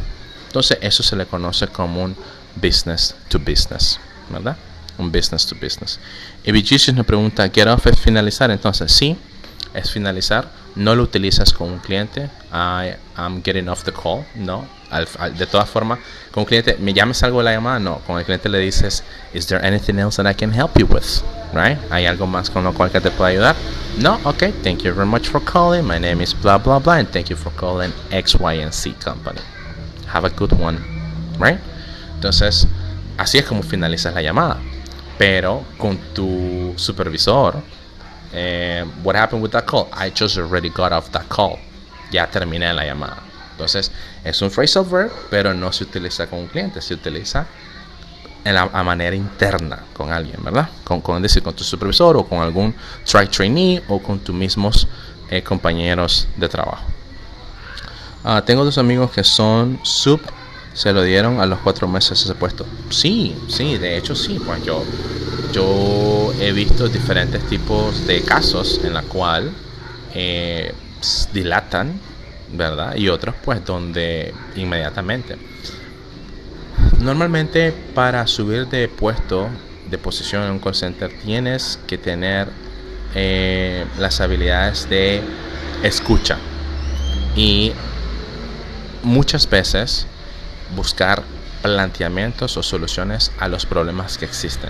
Speaker 1: Entonces, eso se le conoce como un business to business, ¿verdad? Un business to business. Y Vigicius nos pregunta, ¿get off es finalizar? Entonces, sí, es finalizar. No lo utilizas con un cliente. I'm getting off the call. No. De todas formas, con un cliente, ¿me llames algo de la llamada? No. Con el cliente le dices, is there anything else that I can help you with? Right? ¿Hay algo más con lo cual que te pueda ayudar? No. Okay. Thank you very much for calling. My name is blah, blah, blah. And thank you for calling X, Y, and Z company. Have a good one. Right? Entonces, así es como finalizas la llamada. Pero con tu supervisor, what happened with that call? I just already got off that call. Ya terminé la llamada. Entonces, es un phrasal verb, pero no se utiliza con un cliente, se utiliza a manera interna con alguien, ¿verdad? Decir, con tu supervisor o con algún trainee o con tus mismos compañeros de trabajo. Tengo dos amigos que son se lo dieron a los 4 meses ese puesto. Sí, de hecho sí. Pues yo he visto diferentes tipos de casos en la cual dilatan, ¿verdad? Y otros pues donde inmediatamente. Normalmente para subir de puesto, de posición en un call center, tienes que tener las habilidades de escucha y muchas veces buscar planteamientos o soluciones a los problemas que existen.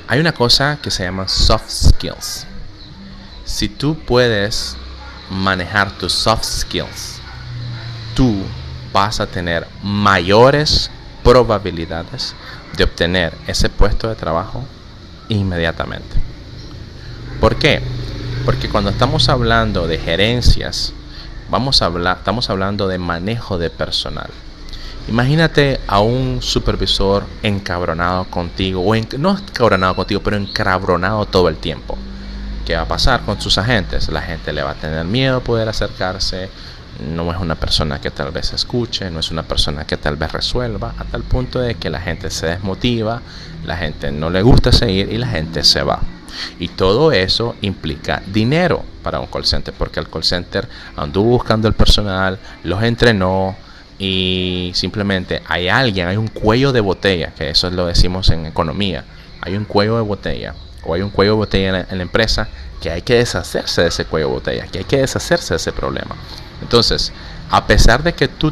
Speaker 1: Hay una cosa que se llama soft skills. Si tú puedes manejar tus soft skills, tú vas a tener mayores probabilidades de obtener ese puesto de trabajo inmediatamente. ¿Por qué? Porque cuando estamos hablando de gerencias, estamos hablando de manejo de personal. Imagínate a un supervisor encabronado contigo, no encabronado contigo, pero encabronado todo el tiempo. ¿Qué va a pasar con sus agentes? La gente le va a tener miedo a poder acercarse. No es una persona que tal vez escuche, no es una persona que tal vez resuelva, a tal punto de que la gente se desmotiva, la gente no le gusta seguir y la gente se va. Y todo eso implica dinero para un call center, porque el call center anduvo buscando el personal, los entrenó y simplemente hay un cuello de botella, que eso lo decimos en economía, hay un cuello de botella o hay un cuello de botella en la empresa que hay que deshacerse de ese cuello de botella, que hay que deshacerse de ese problema. Entonces, a pesar de que tú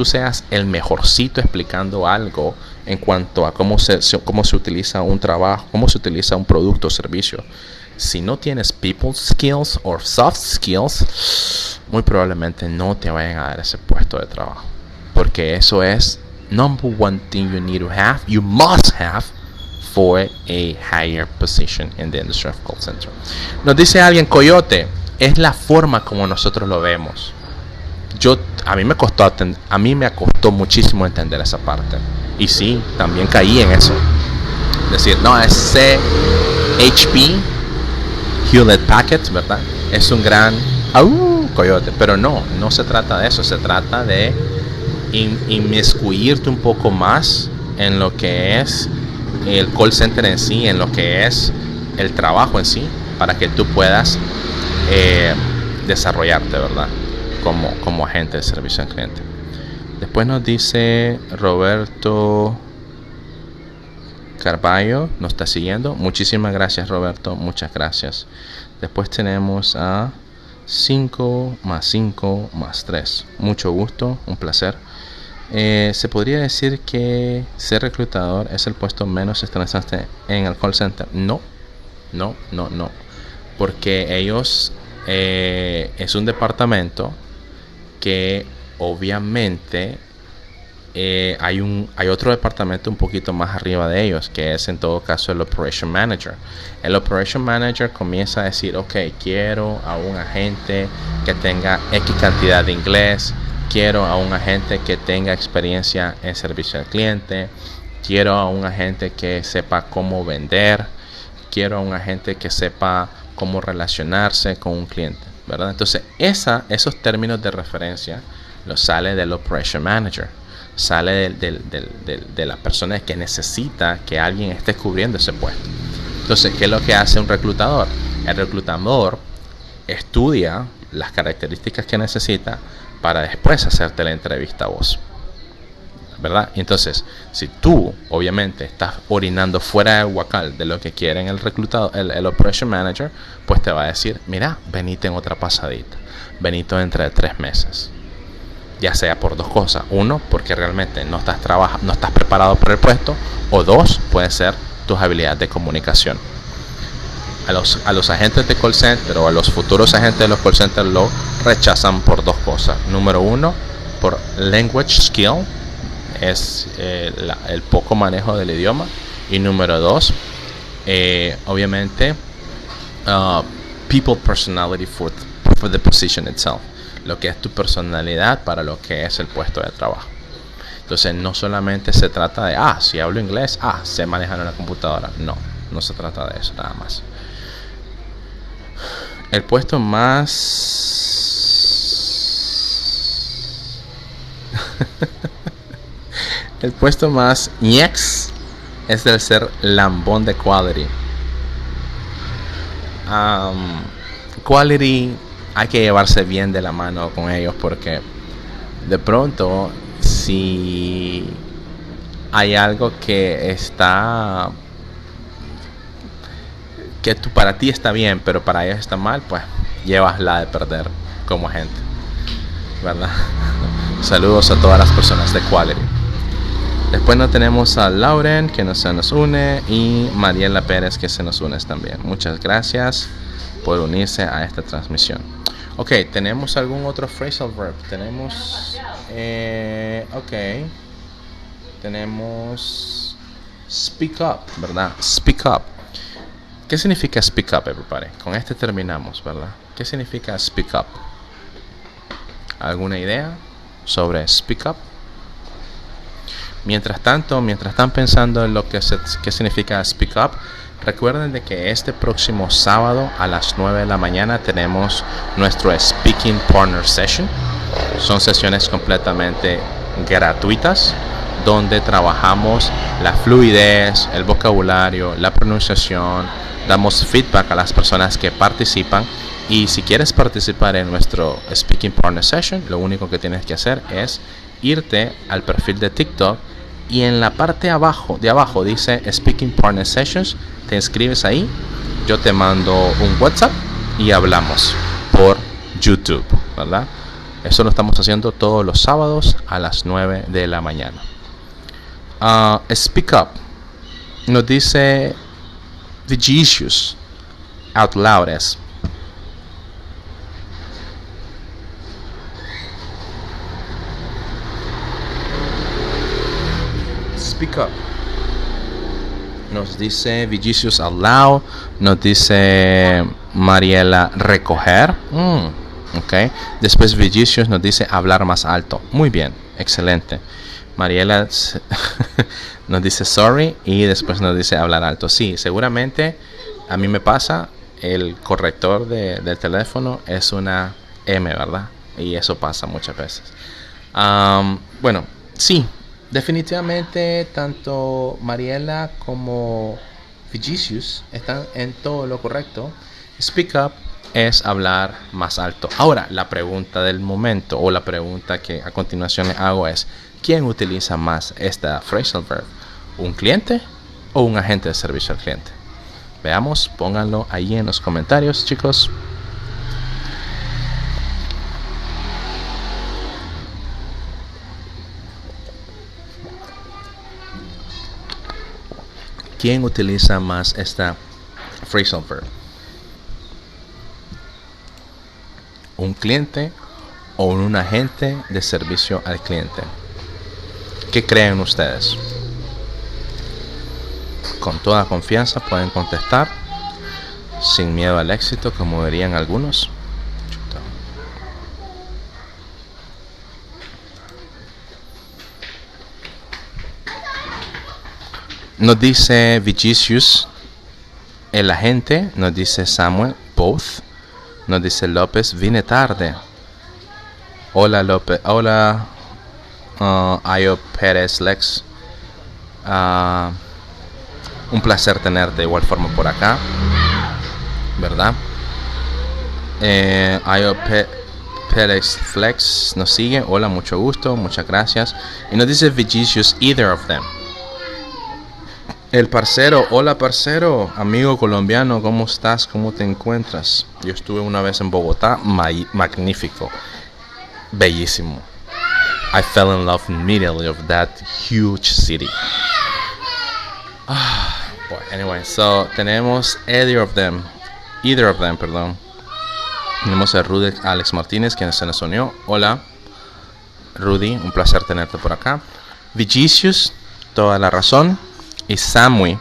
Speaker 1: seas el mejorcito explicando algo en cuanto a cómo se utiliza un trabajo, cómo se utiliza un producto o servicio, si no tienes people skills o soft skills, muy probablemente no te vayan a dar ese puesto de trabajo, porque eso es number one thing you must have for a higher position in the industry of call center. Nos dice alguien, Coyote, es la forma como nosotros lo vemos. A mí me costó muchísimo entender esa parte. Y sí, también caí en eso. Decir, no, es HP, Hewlett Packard, ¿verdad? Es un gran coyote. Pero no se trata de eso. Se trata de inmiscuirte un poco más en lo que es el call center en sí, en lo que es el trabajo en sí, para que tú puedas desarrollarte, ¿verdad? Como agente de servicio al cliente. Después nos dice Roberto Carballo, nos está siguiendo. Muchísimas gracias, Roberto, muchas gracias. Después tenemos a 5 más 5 más 3. Mucho gusto, un placer. Se podría decir que ser reclutador es el puesto menos estresante en el call center. No, porque ellos es un departamento que obviamente hay otro departamento un poquito más arriba de ellos, que es en todo caso el Operation Manager. El Operation Manager comienza a decir, ok, quiero a un agente que tenga X cantidad de inglés, quiero a un agente que tenga experiencia en servicio al cliente, quiero a un agente que sepa cómo vender, quiero a un agente que sepa cómo relacionarse con un cliente, ¿verdad? Entonces, esos términos de referencia los sale del Operation Manager, sale de la persona que necesita que alguien esté cubriendo ese puesto. Entonces, ¿qué es lo que hace un reclutador? El reclutador estudia las características que necesita para después hacerte la entrevista a vos, ¿verdad? Entonces, si tú obviamente estás orinando fuera del huacal de lo que quieren el reclutador, el Operation Manager, pues te va a decir, mira, venite en otra pasadita, venite dentro de 3 meses. Ya sea por 2 cosas: 1, porque realmente no estás preparado para el puesto, o 2, puede ser tus habilidades de comunicación. A los agentes de call center o a los futuros agentes de los call centers lo rechazan por 2 cosas. Número 1, por language skill, es el poco manejo del idioma. Y número 2, obviamente, people personality for the position itself, lo que es tu personalidad para lo que es el puesto de trabajo. Entonces, no solamente se trata de, si hablo inglés, sé manejar una computadora. No se trata de eso nada más. El puesto más el puesto más ñex es el ser lambón de quality. Quality hay que llevarse bien de la mano con ellos, porque de pronto si hay algo que está para ti está bien, pero para ellos está mal, pues llevas la de perder como agente, ¿verdad? Saludos a todas las personas de Quality. Después nos tenemos a Lauren, que se nos une, y Mariela Pérez, que se nos une también. Muchas gracias por unirse a esta transmisión. Ok, ¿tenemos algún otro phrasal verb? Tenemos tenemos speak up, ¿verdad? Speak up. ¿Qué significa speak up, everybody? Con este terminamos, ¿verdad? ¿Qué significa speak up? ¿Alguna idea sobre speak up? Mientras tanto, mientras están pensando en lo que significa speak up, recuerden de que este próximo sábado a las 9 de la mañana tenemos nuestro Speaking Partner Session. Son sesiones completamente gratuitas, donde trabajamos la fluidez, el vocabulario, la pronunciación, damos feedback a las personas que participan. Y si quieres participar en nuestro Speaking Partner Session, lo único que tienes que hacer es irte al perfil de TikTok, y en la parte de abajo dice Speaking Partner Sessions. Te inscribes ahí, yo te mando un WhatsApp y hablamos por YouTube, ¿verdad? Eso lo estamos haciendo todos los sábados a las 9 de la mañana. Speak up. Nos dice Vigicius out loud es: speak up. Nos dice Vigicius out loud. Nos dice Mariela recoger. Okay. Después Vigicius nos dice hablar más alto. Muy bien, excelente. Mariela nos dice sorry, y después nos dice hablar alto. Sí, seguramente a mí me pasa. El corrector del teléfono es una M, ¿verdad? Y eso pasa muchas veces. Bueno, sí, definitivamente tanto Mariela como Vigicius están en todo lo correcto. Speak up es hablar más alto. Ahora, la pregunta del momento o la pregunta que a continuación les hago es, ¿quién utiliza más esta phrasal verb? ¿Un cliente o un agente de servicio al cliente? Veamos, pónganlo ahí en los comentarios, chicos. ¿Quién utiliza más esta phrasal verb? ¿Un cliente o un agente de servicio al cliente? ¿Qué creen ustedes? Con toda confianza pueden contestar, sin miedo al éxito, como dirían algunos. Nos dice Vigicius, el agente. Nos dice Samuel, both. Nos dice López, vine tarde. Hola López, hola Ayo Pérez Lex. Un placer tenerte de igual forma por acá, ¿verdad? Ayo Pérez Flex nos sigue. Hola, mucho gusto, muchas gracias. Y nos dice Vigicius, either of them. El parcero, hola parcero, amigo colombiano, ¿cómo estás? ¿Cómo te encuentras? Yo estuve una vez en Bogotá, magnífico, bellísimo. I fell in love immediately of that huge city. Anyway, so tenemos either of them, perdón. Tenemos a Rudy Alex Martínez, quien se nos unió. Hola, Rudy, un placer tenerte por acá. Vigicius, toda la razón. Y Samui,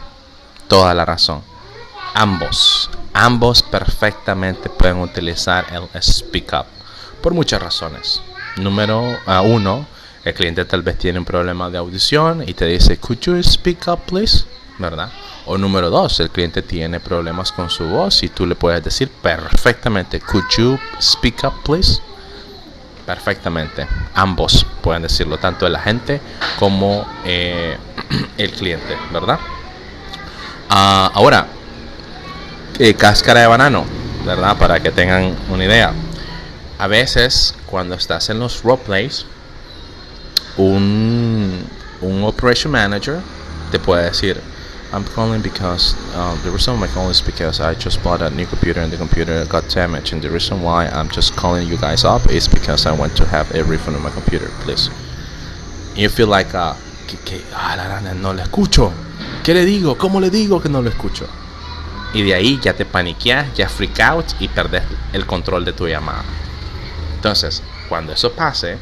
Speaker 1: toda la razón. Ambos perfectamente pueden utilizar el speak up por muchas razones. Número 1, el cliente tal vez tiene un problema de audición y te dice, could you speak up please, ¿verdad? O número 2, el cliente tiene problemas con su voz y tú le puedes decir perfectamente, could you speak up please. Perfectamente, ambos pueden decirlo, tanto el agente como el cliente, ¿verdad? Ahora, cáscara de banano, ¿verdad? Para que tengan una idea. A veces, cuando estás en los roleplays, un operation manager te puede decir, I'm calling because the reason of my call is because I just bought a new computer and the computer got damaged, and the reason why I'm just calling you guys up is because I want to have a refund on my computer, please. And you feel like no le escucho. ¿Qué le digo? ¿Cómo le digo que no lo escucho? Y de ahí ya te paniqueas, ya freak out y perdes el control de tu llamada. Entonces, cuando eso pase,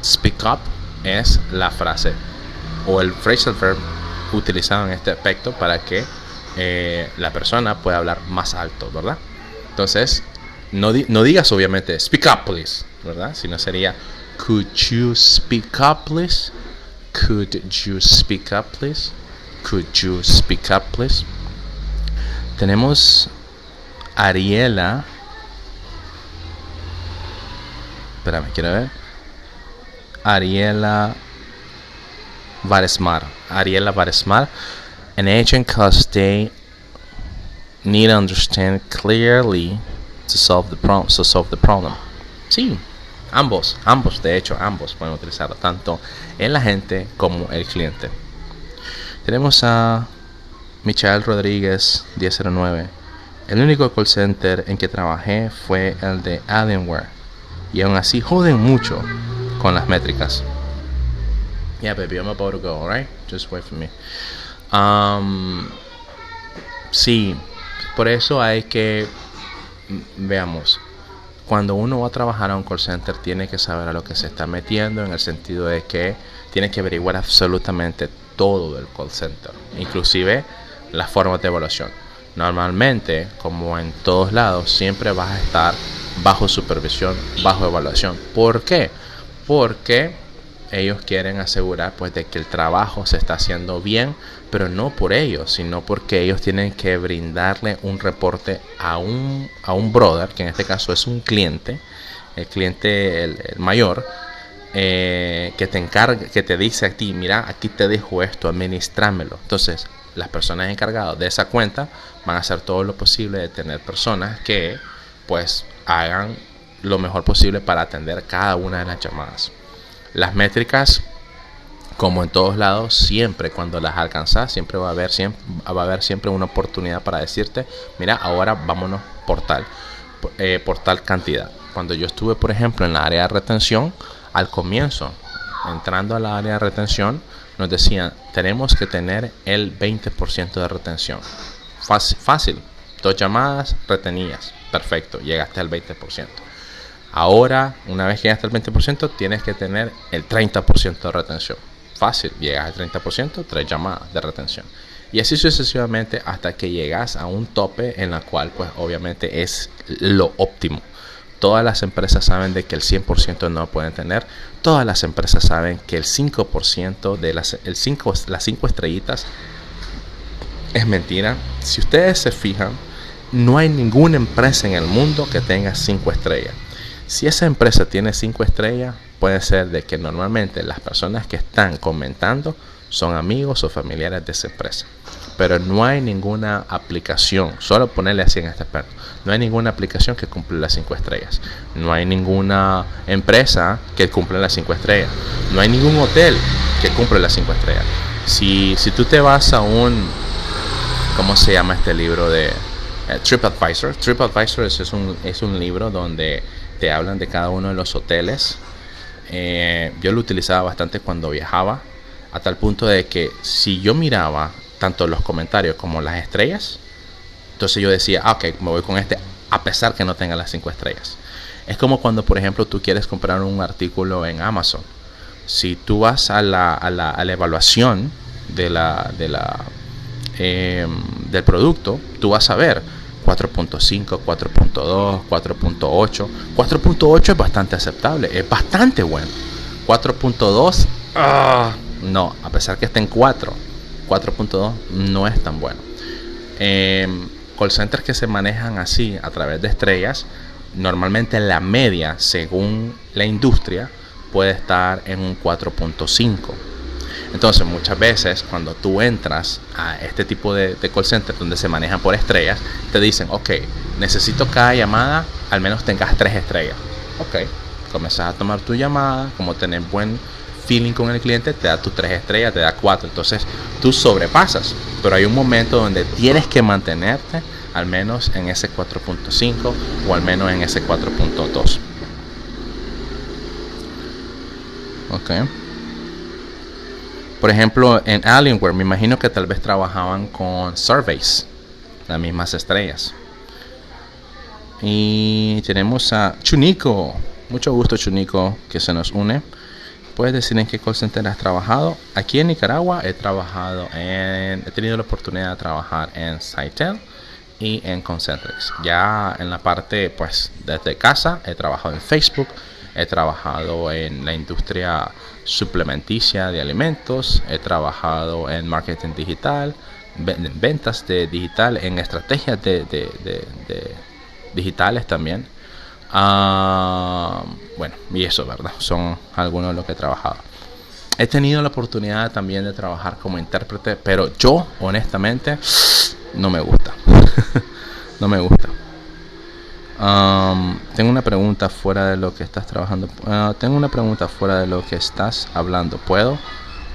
Speaker 1: speak up es la frase o el phrasal verb utilizado en este aspecto para que la persona pueda hablar más alto, ¿verdad? Entonces, no digas obviamente speak up please, ¿verdad? Sino sería could you speak up please, could you speak up please, could you speak up please. Tenemos Ariela, espérame, quiero ver. Ariela Varesmar, an agent cause they need to understand clearly to solve the problem. Sí, ambos, de hecho, ambos pueden utilizarlo, tanto el agente como el cliente. Tenemos a Michael Rodríguez 1009. El único call center en que trabajé fue el de Alienware, y aún así joden mucho con las métricas. Yeah, baby, I'm about to go, alright? Just wait for me. Sí, por eso hay que, veamos, cuando uno va a trabajar a un call center tiene que saber a lo que se está metiendo, en el sentido de que tiene que averiguar absolutamente todo del call center, inclusive las formas de evaluación. Normalmente, como en todos lados, siempre vas a estar bajo supervisión, bajo evaluación. ¿Por qué? Porque ellos quieren asegurar pues de que el trabajo se está haciendo bien, pero no por ellos, sino porque ellos tienen que brindarle un reporte a un brother, que en este caso es un cliente, el cliente el mayor, que te encarga, que te dice a ti, mira, aquí te dejo esto, administrámelo. Entonces, las personas encargadas de esa cuenta van a hacer todo lo posible de tener personas que pues hagan lo mejor posible para atender cada una de las llamadas. Las métricas, como en todos lados, siempre cuando las alcanzas, siempre va a haber siempre una oportunidad para decirte, mira, ahora vámonos por tal cantidad. Cuando yo estuve, por ejemplo, en la área de retención, al comienzo, entrando a la área de retención, nos decían, tenemos que tener el 20% de retención. Fácil, 2 llamadas, retenías, perfecto, llegaste al 20%. Ahora, una vez que llegaste al 20%, tienes que tener el 30% de retención. Fácil, llegas al 30%, 3 llamadas de retención. Y así sucesivamente hasta que llegas a un tope en la cual, pues obviamente es lo óptimo. Todas las empresas saben de que el 100% no pueden tener. Todas las empresas saben que el 5% de las 5 estrellitas es mentira. Si ustedes se fijan, no hay ninguna empresa en el mundo que tenga 5 estrellas. Si esa empresa tiene 5 estrellas, puede ser de que normalmente las personas que están comentando son amigos o familiares de esa empresa. Pero no hay ninguna aplicación, solo ponerle así en este experto, no hay ninguna aplicación que cumple las 5 estrellas. No hay ninguna empresa que cumple las 5 estrellas. No hay ningún hotel que cumple las 5 estrellas. Si tú te vas a ¿cómo se llama este libro de TripAdvisor? TripAdvisor es un libro donde te hablan de cada uno de los hoteles. Yo lo utilizaba bastante cuando viajaba, a tal punto de que si yo miraba tanto los comentarios como las estrellas, entonces yo decía, ok, me voy con este a pesar que no tenga las 5 estrellas. Es como cuando, por ejemplo, tú quieres comprar un artículo en Amazon. Si tú vas a la evaluación del producto, tú vas a ver 4.5, 4.2, 4.8. 4.8 es bastante aceptable, es bastante bueno. 4.2, no, a pesar que esté en 4.2 no es tan bueno. Call centers que se manejan así a través de estrellas, normalmente la media según la industria puede estar en un 4.5. Entonces muchas veces cuando tú entras a este tipo de call center donde se manejan por estrellas, te dicen, ok, necesito cada llamada al menos tengas 3 estrellas. Ok, comienzas a tomar tu llamada, como tener buen feeling con el cliente, te da tus 3 estrellas, te da 4, entonces tú sobrepasas, pero hay un momento donde tienes que mantenerte al menos en ese 4.5 o al menos en ese 4.2. Ok. Por ejemplo, en Alienware, me imagino que tal vez trabajaban con surveys, las mismas estrellas. Y tenemos a Chunico. Mucho gusto, Chunico, que se nos une. ¿Puedes decir en qué call center has trabajado? Aquí en Nicaragua he tenido la oportunidad de trabajar en Sitel y en Concentrix. Ya en la parte, pues, desde casa, he trabajado en Facebook, he trabajado en la industria suplementicia de alimentos, he trabajado en marketing digital, ventas de digital, en estrategias de digitales también. Bueno, y eso, ¿verdad? Son algunos de los que he trabajado. He tenido la oportunidad también de trabajar como intérprete, pero yo, honestamente, no me gusta. No me gusta. Tengo una pregunta fuera de lo que estás trabajando. Tengo una pregunta fuera de lo que estás hablando. ¿Puedo?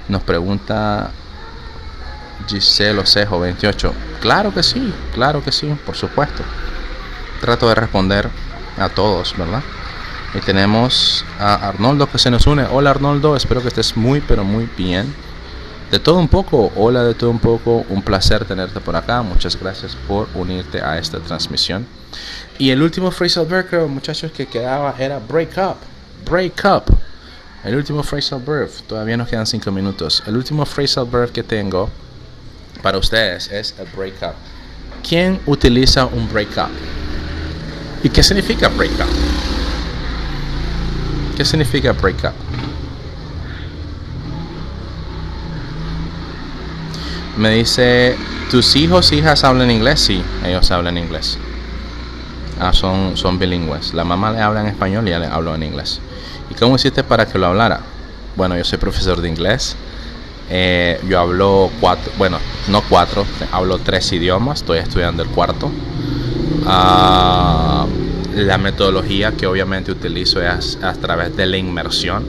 Speaker 1: Nos pregunta Giselle Osejo 28. Claro que sí, por supuesto. Trato de responder a todos, ¿verdad? Y tenemos a Arnoldo que se nos une. Hola Arnoldo, espero que estés muy pero muy bien. De todo un poco, hola de todo un poco, un placer tenerte por acá. Muchas gracias por unirte a esta transmisión. Y el último phrasal verb, muchachos, que quedaba era break up. El último phrasal verb, todavía nos quedan 5 minutos. El último phrasal verb que tengo para ustedes es el break up. ¿Quién utiliza un break up? ¿Y qué significa break up? ¿Qué significa break up? Me dice, ¿tus hijos, hijas hablan inglés? Sí, ellos hablan inglés. Son bilingües. La mamá le habla en español y ella le habla en inglés. ¿Y cómo hiciste para que lo hablara? Bueno, yo soy profesor de inglés. Yo hablo hablo 3 idiomas. Estoy estudiando el 4. La metodología que obviamente utilizo es a través de la inmersión.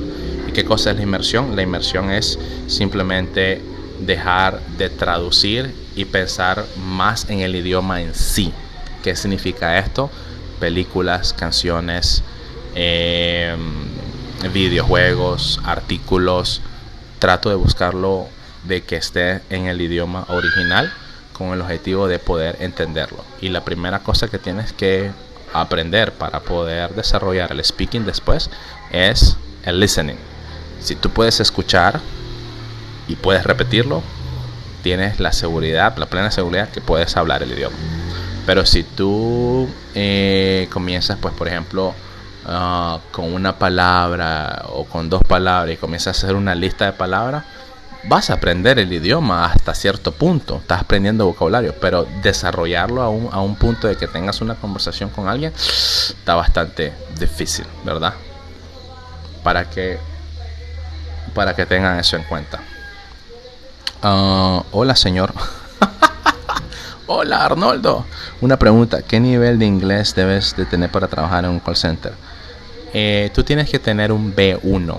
Speaker 1: ¿Y qué cosa es la inmersión? La inmersión es simplemente dejar de traducir y pensar más en el idioma en sí. ¿Qué significa esto? Películas, canciones, videojuegos, artículos. Trato de buscarlo de que esté en el idioma original con el objetivo de poder entenderlo. Y la primera cosa que tienes que aprender para poder desarrollar el speaking después es el listening. Si tú puedes escuchar y puedes repetirlo, tienes la seguridad, la plena seguridad que puedes hablar el idioma. Pero si tú comienzas, pues por ejemplo, con una palabra o con dos palabras y comienzas a hacer una lista de palabras, vas a aprender el idioma hasta cierto punto, estás aprendiendo vocabulario, pero desarrollarlo a un punto de que tengas una conversación con alguien está bastante difícil, ¿verdad? Para que tengan eso en cuenta. Hola, señor. Hola, Arnoldo. Una pregunta, ¿qué nivel de inglés debes de tener para trabajar en un call center? Tú tienes que tener un B1,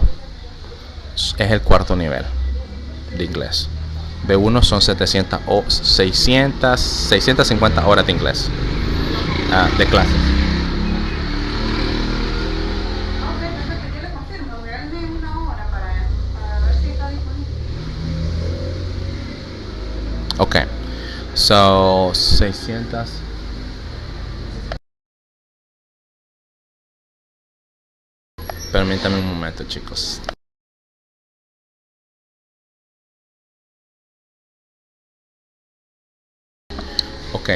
Speaker 1: es el cuarto nivel de inglés. B1 son 650 horas de inglés de clases. Ok, so 600. Permítame un momento, chicos. Ok,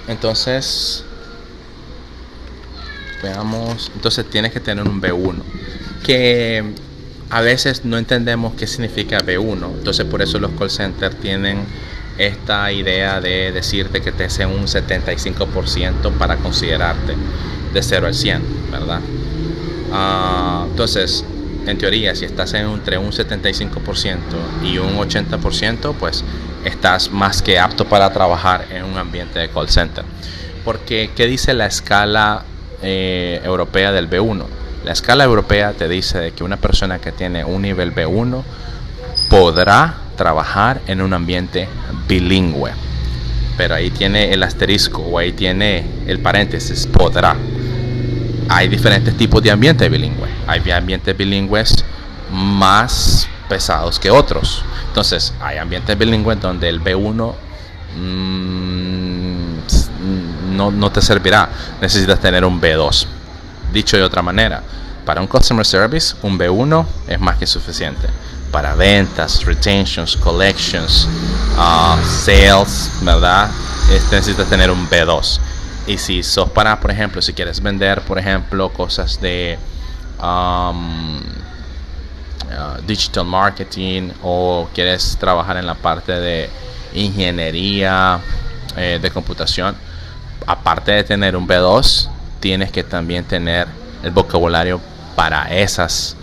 Speaker 1: entonces veamos. Entonces tienes que tener un B1, que a veces no entendemos qué significa B1. Entonces por eso los call centers tienen esta idea de decirte que te hacen un 75% para considerarte de 0 al 100, ¿verdad? Entonces, en teoría, si estás entre un 75% y un 80%, pues estás más que apto para trabajar en un ambiente de call center. Porque, ¿qué dice la escala europea del B1? La escala europea te dice de que una persona que tiene un nivel B1 podrá trabajar en un ambiente bilingüe. Pero ahí tiene el asterisco o ahí tiene el paréntesis, podrá. Hay diferentes tipos de ambientes bilingües. Hay ambientes bilingües más pesados que otros. Entonces, hay ambientes bilingües donde el B1 no te servirá. Necesitas tener un B2. Dicho de otra manera, para un customer service, un B1 es más que suficiente. Para ventas, retentions, collections, sales, ¿verdad? Necesitas tener un B2. Y si sos para, por ejemplo, si quieres vender, por ejemplo, cosas de digital marketing, o quieres trabajar en la parte de ingeniería de computación, aparte de tener un B2, tienes que también tener el vocabulario para esas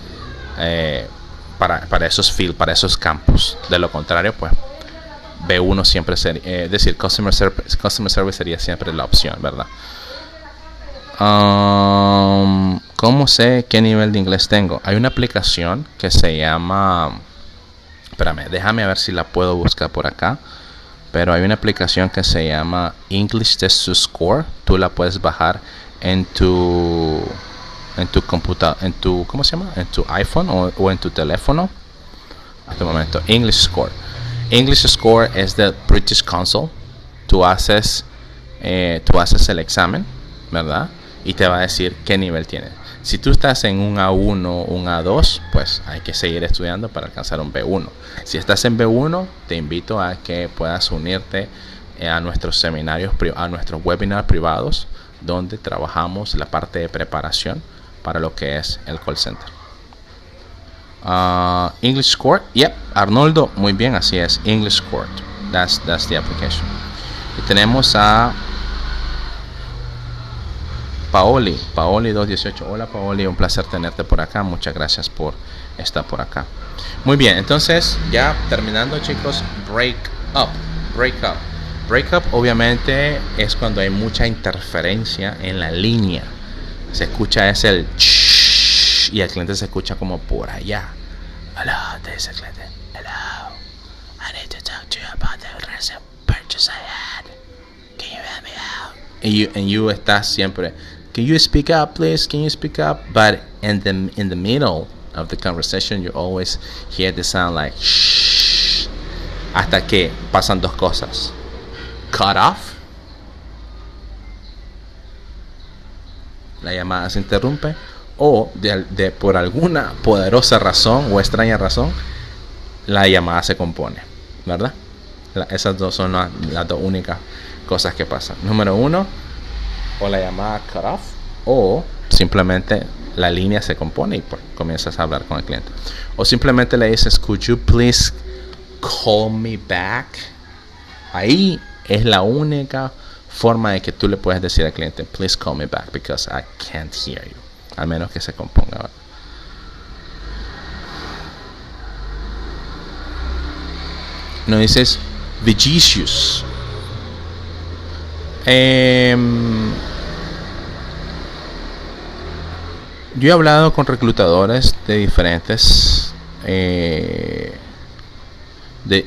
Speaker 1: para esos fields, para esos campos. De lo contrario, pues B1 siempre sería, decir, customer service sería siempre la opción, ¿verdad? ¿Cómo sé qué nivel de inglés tengo? Hay una aplicación que se llama, espérame, déjame ver si la puedo buscar por acá. Pero hay una aplicación que se llama English Test to Score. Tú la puedes bajar en tu computadora, ¿cómo se llama? En tu iPhone o en tu teléfono. A este momento, English Score. English Score es del British Council. Tú haces el examen, ¿verdad? Y te va a decir qué nivel tienes. Si tú estás en un A1, un A2, pues hay que seguir estudiando para alcanzar un B1. Si estás en B1, te invito a que puedas unirte a nuestros seminarios, a nuestros webinars privados, donde trabajamos la parte de preparación para lo que es el call center. English Score, yep, Arnoldo, muy bien, así es, English Score, that's the application. Y tenemos a Paoli 218. Hola Paoli, un placer tenerte por acá, muchas gracias por estar por acá. Muy bien, entonces ya terminando, chicos, break up. Breakup obviamente es cuando hay mucha interferencia en la línea. Se escucha el shh, y el cliente se escucha como por allá. Hello, dice el cliente. Hello, I need to talk to you about the recent purchase I had. Can you help me out? And you estás siempre, can you speak up, please? Can you speak up? But in the middle of the conversation, you always hear the sound like shh. Hasta que pasan dos cosas. Cut off. La llamada se interrumpe. O por alguna poderosa razón o extraña razón, la llamada se compone, ¿verdad? Esas dos son las dos únicas cosas que pasan. Número uno, o la llamada cut off, o simplemente la línea se compone y pues comienzas a hablar con el cliente. O simplemente le dices, could you please call me back? Ahí es la única forma de que tú le puedes decir al cliente, please call me back because I can't hear you. Al menos que se componga, ¿verdad? No dices vicious. Yo he hablado con reclutadores de diferentes de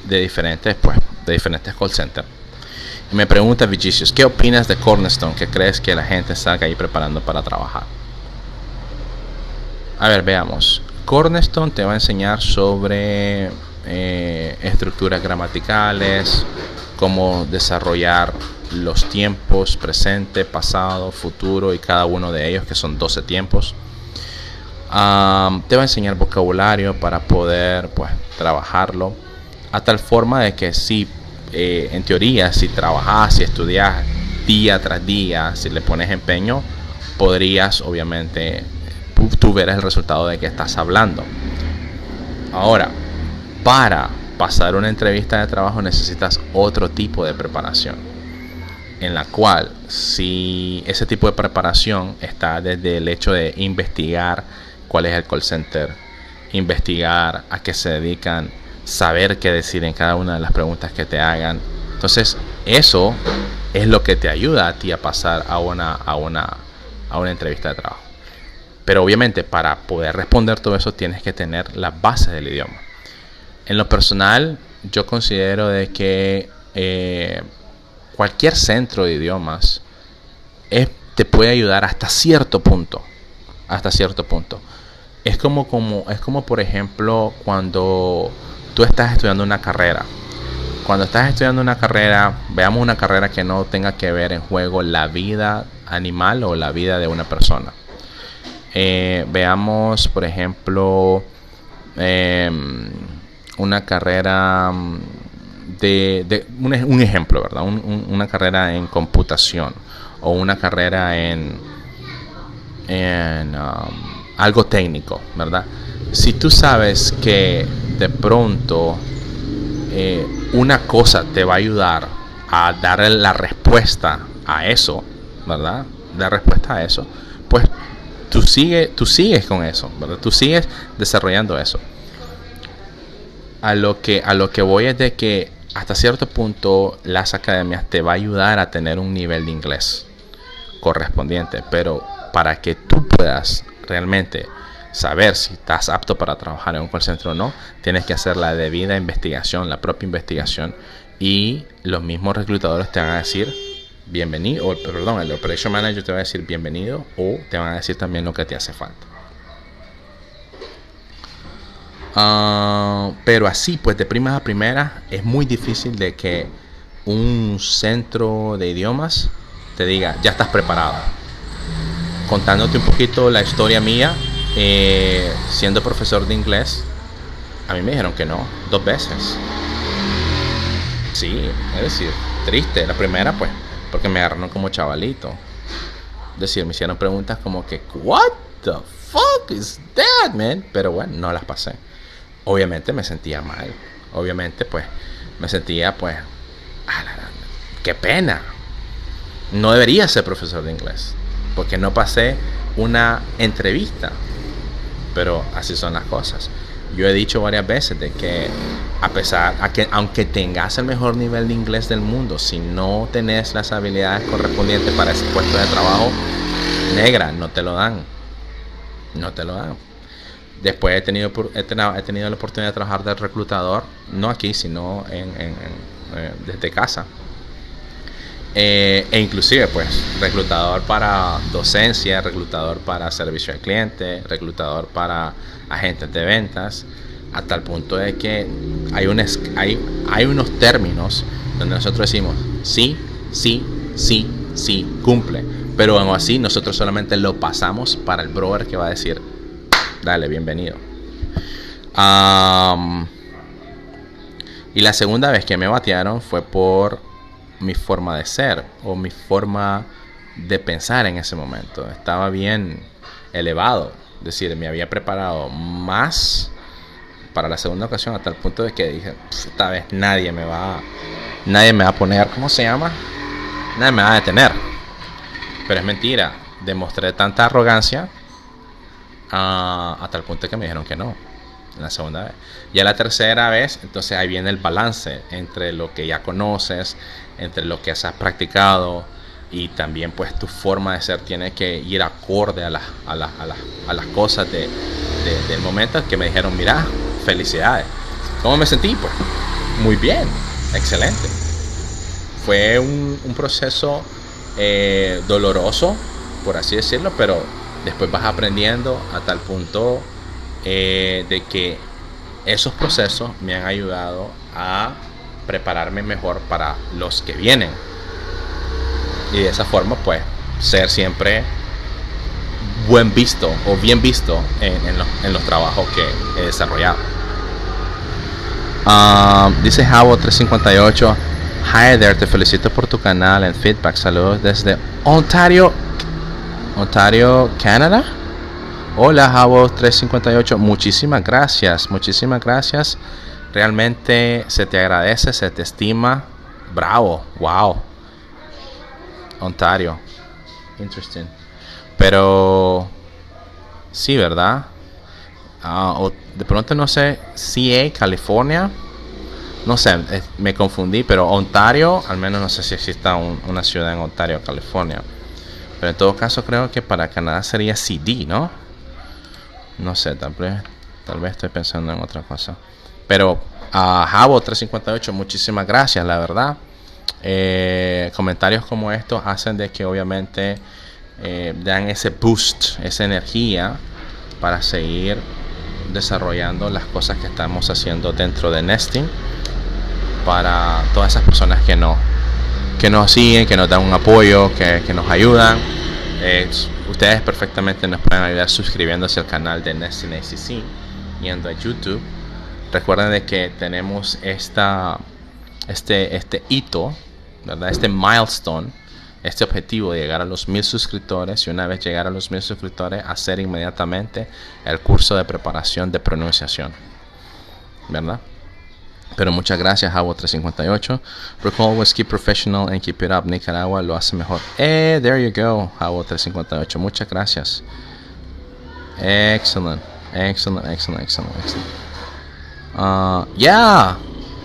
Speaker 1: diferentes call centers y me pregunta Vicious, ¿qué opinas de Cornerstone? ¿Qué crees que la gente salga ahí preparando para trabajar? A ver, veamos. Cornerstone te va a enseñar sobre estructuras gramaticales, cómo desarrollar los tiempos presente, pasado, futuro y cada uno de ellos, que son 12 tiempos. Te va a enseñar vocabulario para poder pues trabajarlo a tal forma de que si en teoría si trabajas, si estudias día tras día, si le pones empeño, podrías obviamente tú verás el resultado de que estás hablando. Ahora, para pasar una entrevista de trabajo necesitas otro tipo de preparación, en la cual si ese tipo de preparación está desde el hecho de investigar cuál es el call center, investigar a qué se dedican, saber qué decir en cada una de las preguntas que te hagan. Entonces eso es lo que te ayuda a ti a pasar a una entrevista de trabajo. Pero obviamente para poder responder todo eso tienes que tener las bases del idioma. En lo personal, yo considero de que cualquier centro de idiomas te puede ayudar hasta cierto punto. Es como por ejemplo cuando tú estás estudiando una carrera. Cuando estás estudiando una carrera, veamos una carrera que no tenga que ver en juego la vida animal o la vida de una persona. Veamos, por ejemplo, una carrera un ejemplo, ¿verdad? Una carrera en computación o una carrera en algo técnico, ¿verdad? Si tú sabes que de pronto una cosa te va a ayudar a dar la respuesta a eso, ¿verdad? La respuesta a eso, pues tú sigues con eso, ¿verdad? Tú sigues desarrollando eso. A lo que voy es de que hasta cierto punto las academias te va a ayudar a tener un nivel de inglés correspondiente, pero para que tú puedas realmente saber si estás apto para trabajar en un call center o no, tienes que hacer la debida investigación, la propia investigación, y los mismos reclutadores te van a decir bienvenido, el Operation Manager te va a decir bienvenido, o te van a decir también lo que te hace falta. Pero así, pues de primas a primeras, es muy difícil de que un centro de idiomas te diga, ya estás preparado. Contándote un poquito la historia mía, siendo profesor de inglés, a mí me dijeron que no, 2 veces. Sí, es decir, triste. La primera, pues, porque me agarraron como chavalito. Es decir, me hicieron preguntas como que, what the fuck is that, man? Pero bueno, no las pasé. Obviamente me sentía mal. Obviamente, pues, me sentía, pues, qué pena. No debería ser profesor de inglés, porque no pasé una entrevista. Pero así son las cosas. Yo he dicho varias veces de que aunque tengas el mejor nivel de inglés del mundo, si no tenés las habilidades correspondientes para ese puesto de trabajo, negra, no te lo dan. No te lo dan. Después he tenido la oportunidad de trabajar de reclutador, no aquí, sino desde casa. E inclusive pues reclutador para docencia, reclutador para servicio al cliente, reclutador para agentes de ventas, a tal punto de que hay unos términos donde nosotros decimos sí, sí, sí, sí, cumple, pero aún así nosotros solamente lo pasamos para el broker que va a decir dale, bienvenido. Y la segunda vez que me batearon fue por mi forma de ser o mi forma de pensar en ese momento. Estaba bien elevado, es decir, me había preparado más para la segunda ocasión a tal punto de que dije, esta vez nadie me va a poner, ¿cómo se llama? Nadie me va a detener. Pero es mentira, demostré tanta arrogancia a tal punto que me dijeron que no en la segunda vez. Ya la tercera vez, entonces ahí viene el balance entre lo que ya conoces, entre lo que has practicado, y también pues tu forma de ser tiene que ir acorde a las cosas del momento que me dijeron, mira, felicidades. ¿Cómo me sentí? Pues muy bien, excelente. Fue un proceso doloroso, por así decirlo, pero después vas aprendiendo a tal punto de que esos procesos me han ayudado a prepararme mejor para los que vienen, y de esa forma pues ser siempre bien visto en los trabajos que he desarrollado. Dice Javo 358, hi there, te felicito por tu canal en feedback, saludos desde Ontario, Canadá. Hola Javo 358, muchísimas gracias, realmente se te agradece, se te estima, bravo, wow, Ontario, interesting, pero sí, ¿verdad? De pronto no sé, CA, California, no sé, me confundí, pero Ontario, al menos no sé si exista una ciudad en Ontario, California, pero en todo caso creo que para Canadá sería CD, ¿no? No sé, tal vez estoy pensando en otra cosa. Pero a Javo 358, muchísimas gracias, la verdad. Comentarios como estos hacen de que obviamente dan ese boost, esa energía para seguir desarrollando las cosas que estamos haciendo dentro de Nesting, para todas esas personas que nos siguen, que nos dan un apoyo, que nos ayudan. Ustedes perfectamente nos pueden ayudar suscribiéndose al canal de Nesting ACC, yendo a YouTube. Recuerden de que tenemos este hito, ¿verdad? Este milestone, este objetivo de llegar a los 1000 suscriptores, y una vez llegar a los 1000 suscriptores, hacer inmediatamente el curso de preparación de pronunciación, ¿verdad? Pero muchas gracias, Javo 358. Recall, always keep professional and keep it up. Nicaragua lo hace mejor. There you go, Javo 358. Muchas gracias. Excellent. Yeah.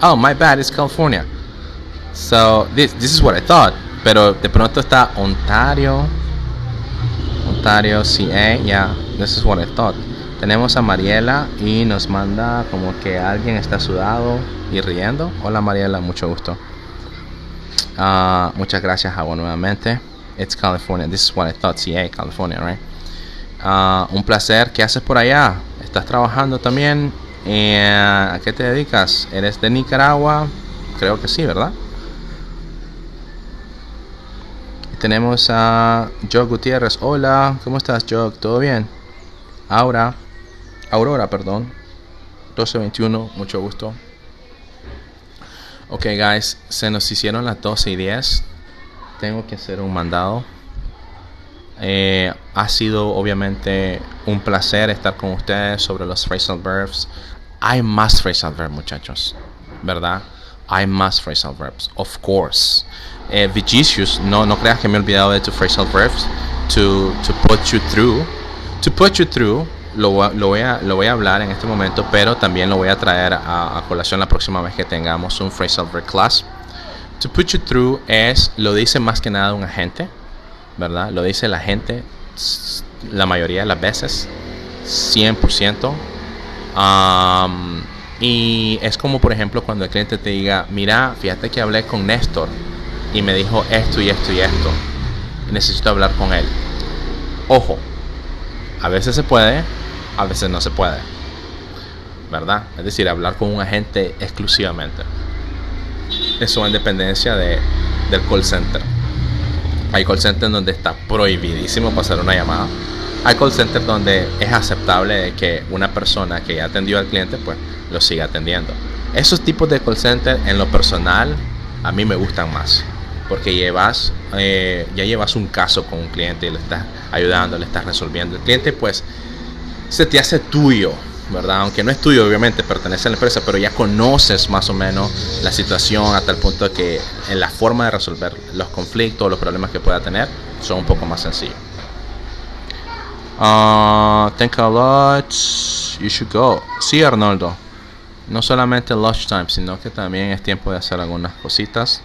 Speaker 1: Oh, my bad. It's California. So this is what I thought. Pero de pronto está Ontario, CA. Yeah, this is what I thought. Tenemos a Mariela y nos manda como que alguien está sudado y riendo. Hola Mariela, mucho gusto. Muchas gracias, Javo, nuevamente. It's California. This is what I thought, CA, California, right? Un placer. ¿Qué haces por allá? ¿Estás trabajando también? ¿A qué te dedicas? ¿Eres de Nicaragua? Creo que sí, ¿verdad? Tenemos a Joe Gutiérrez. Hola, ¿cómo estás, Joe? ¿Todo bien? Aurora, perdón. 1221, mucho gusto. Ok, guys, se nos hicieron las 12:10. Tengo que hacer un mandado. Ha sido obviamente un placer estar con ustedes sobre los phrasal verbs. Hay más phrasal verbs, muchachos, ¿verdad? Hay más phrasal verbs, of course. Vigicius, no creas que me he olvidado de tu phrasal verbs to put you through lo voy a hablar en este momento, pero también lo voy a traer a colación la próxima vez que tengamos un phrasal verb class. To put you through lo dice más que nada un agente, ¿verdad? Lo dice la gente la mayoría de las veces, 100%. Y es como, por ejemplo, cuando el cliente te diga, mira, fíjate que hablé con Néstor y me dijo esto y esto y esto, y necesito hablar con él. Ojo, a veces se puede, a veces no se puede, ¿verdad? Es decir, hablar con un agente exclusivamente. Eso en dependencia del call center. Hay call centers donde está prohibidísimo pasar una llamada. Hay call centers donde es aceptable que una persona que ya atendió al cliente pues lo siga atendiendo. Esos tipos de call center en lo personal a mí me gustan más, porque ya llevas un caso con un cliente y le estás ayudando, le estás resolviendo. El cliente pues se te hace tuyo, ¿verdad? Aunque no es tuyo, obviamente pertenece a la empresa, pero ya conoces más o menos la situación a tal punto que en la forma de resolver los conflictos, los problemas que pueda tener son un poco más sencillos. Thank you a lot. You should go. Sí, Arnoldo. No solamente lunchtime, sino que también es tiempo de hacer algunas cositas.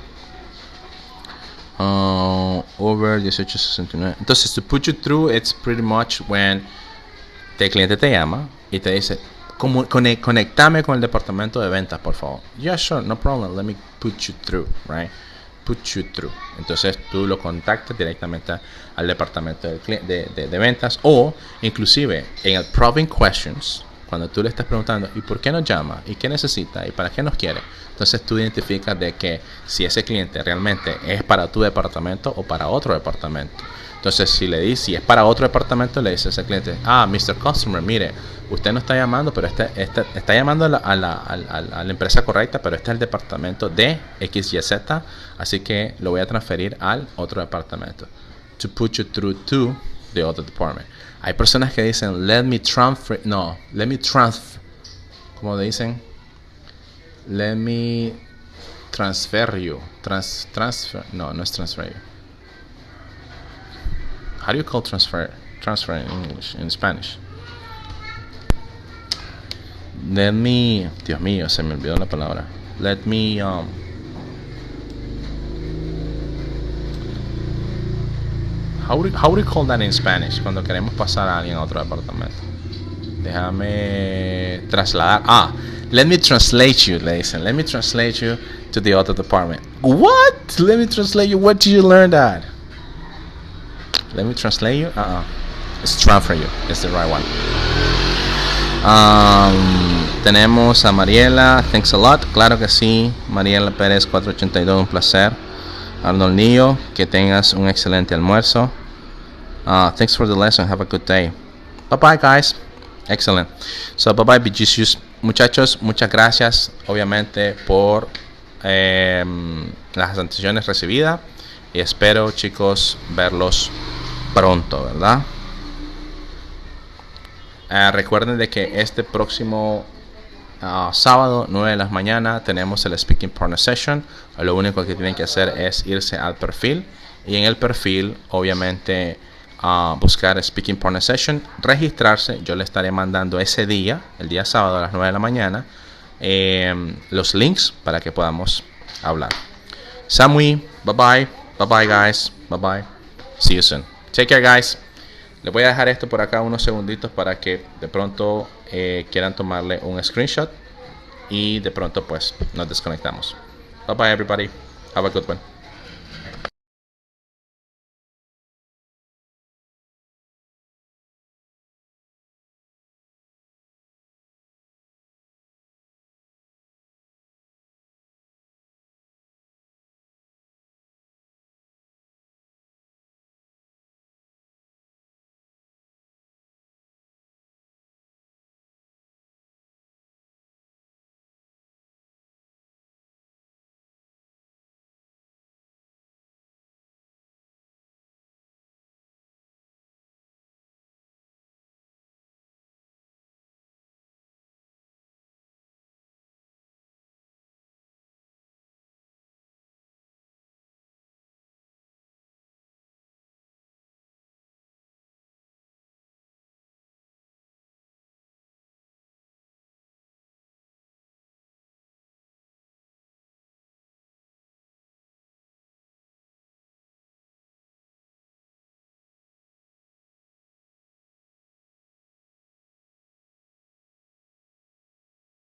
Speaker 1: Over 1869. Entonces, to put you through, it's pretty much when el cliente te llama y te dice, conectame con el departamento de ventas, por favor. Yeah, sure, no problem. Let me put you through, right? Put you through. Entonces tú lo contactas directamente al departamento de ventas, o inclusive en el probing questions, cuando tú le estás preguntando ¿y por qué nos llama? ¿Y qué necesita? ¿Y para qué nos quiere? Entonces tú identificas de que si ese cliente realmente es para tu departamento o para otro departamento. Entonces si es para otro departamento, le dices al cliente, Mr. Customer, mire, usted no está llamando, pero está llamando a la empresa correcta, pero este es el departamento de XYZ, así que lo voy a transferir al otro departamento. To put you through to the other department. Hay personas que dicen, let me transfer, como dicen, let me transfer you. No es transfer you. How do you call transfer in English, in Spanish? Let me, Dios mío, se me olvidó la palabra. Let me, how do you call that in Spanish? Cuando queremos pasar a alguien a otro departamento. Déjame trasladar. Let me translate you, le dicen. Let me translate you to the other department. What? Let me translate you. What did you learn that? Let me translate you. It's transfer you. It's the right one. Tenemos a Mariela. Thanks a lot. Claro que sí. Mariela Pérez 482. Un placer. Arnold Nillo. Que tengas un excelente almuerzo. Thanks for the lesson. Have a good day. Bye bye, guys. Excellent. So bye bye, BGCs. Muchachos, muchas gracias obviamente por las atenciones recibidas. Y espero, chicos, verlos pronto, ¿verdad? Recuerden de que este próximo sábado 9 de la mañana tenemos el Speaking Partner Session. Lo único que tienen que hacer es irse al perfil, y en el perfil obviamente buscar Speaking Partner Session, registrarse. Yo le estaré mandando ese día, el día sábado a las 9 de la mañana, los links para que podamos hablar. Samui, bye bye. Bye bye, guys. Bye bye. See you soon. Take care, guys. Les voy a dejar esto por acá unos segunditos para que de pronto quieran tomarle un screenshot, y de pronto pues nos desconectamos. Bye bye, everybody. Have a good one.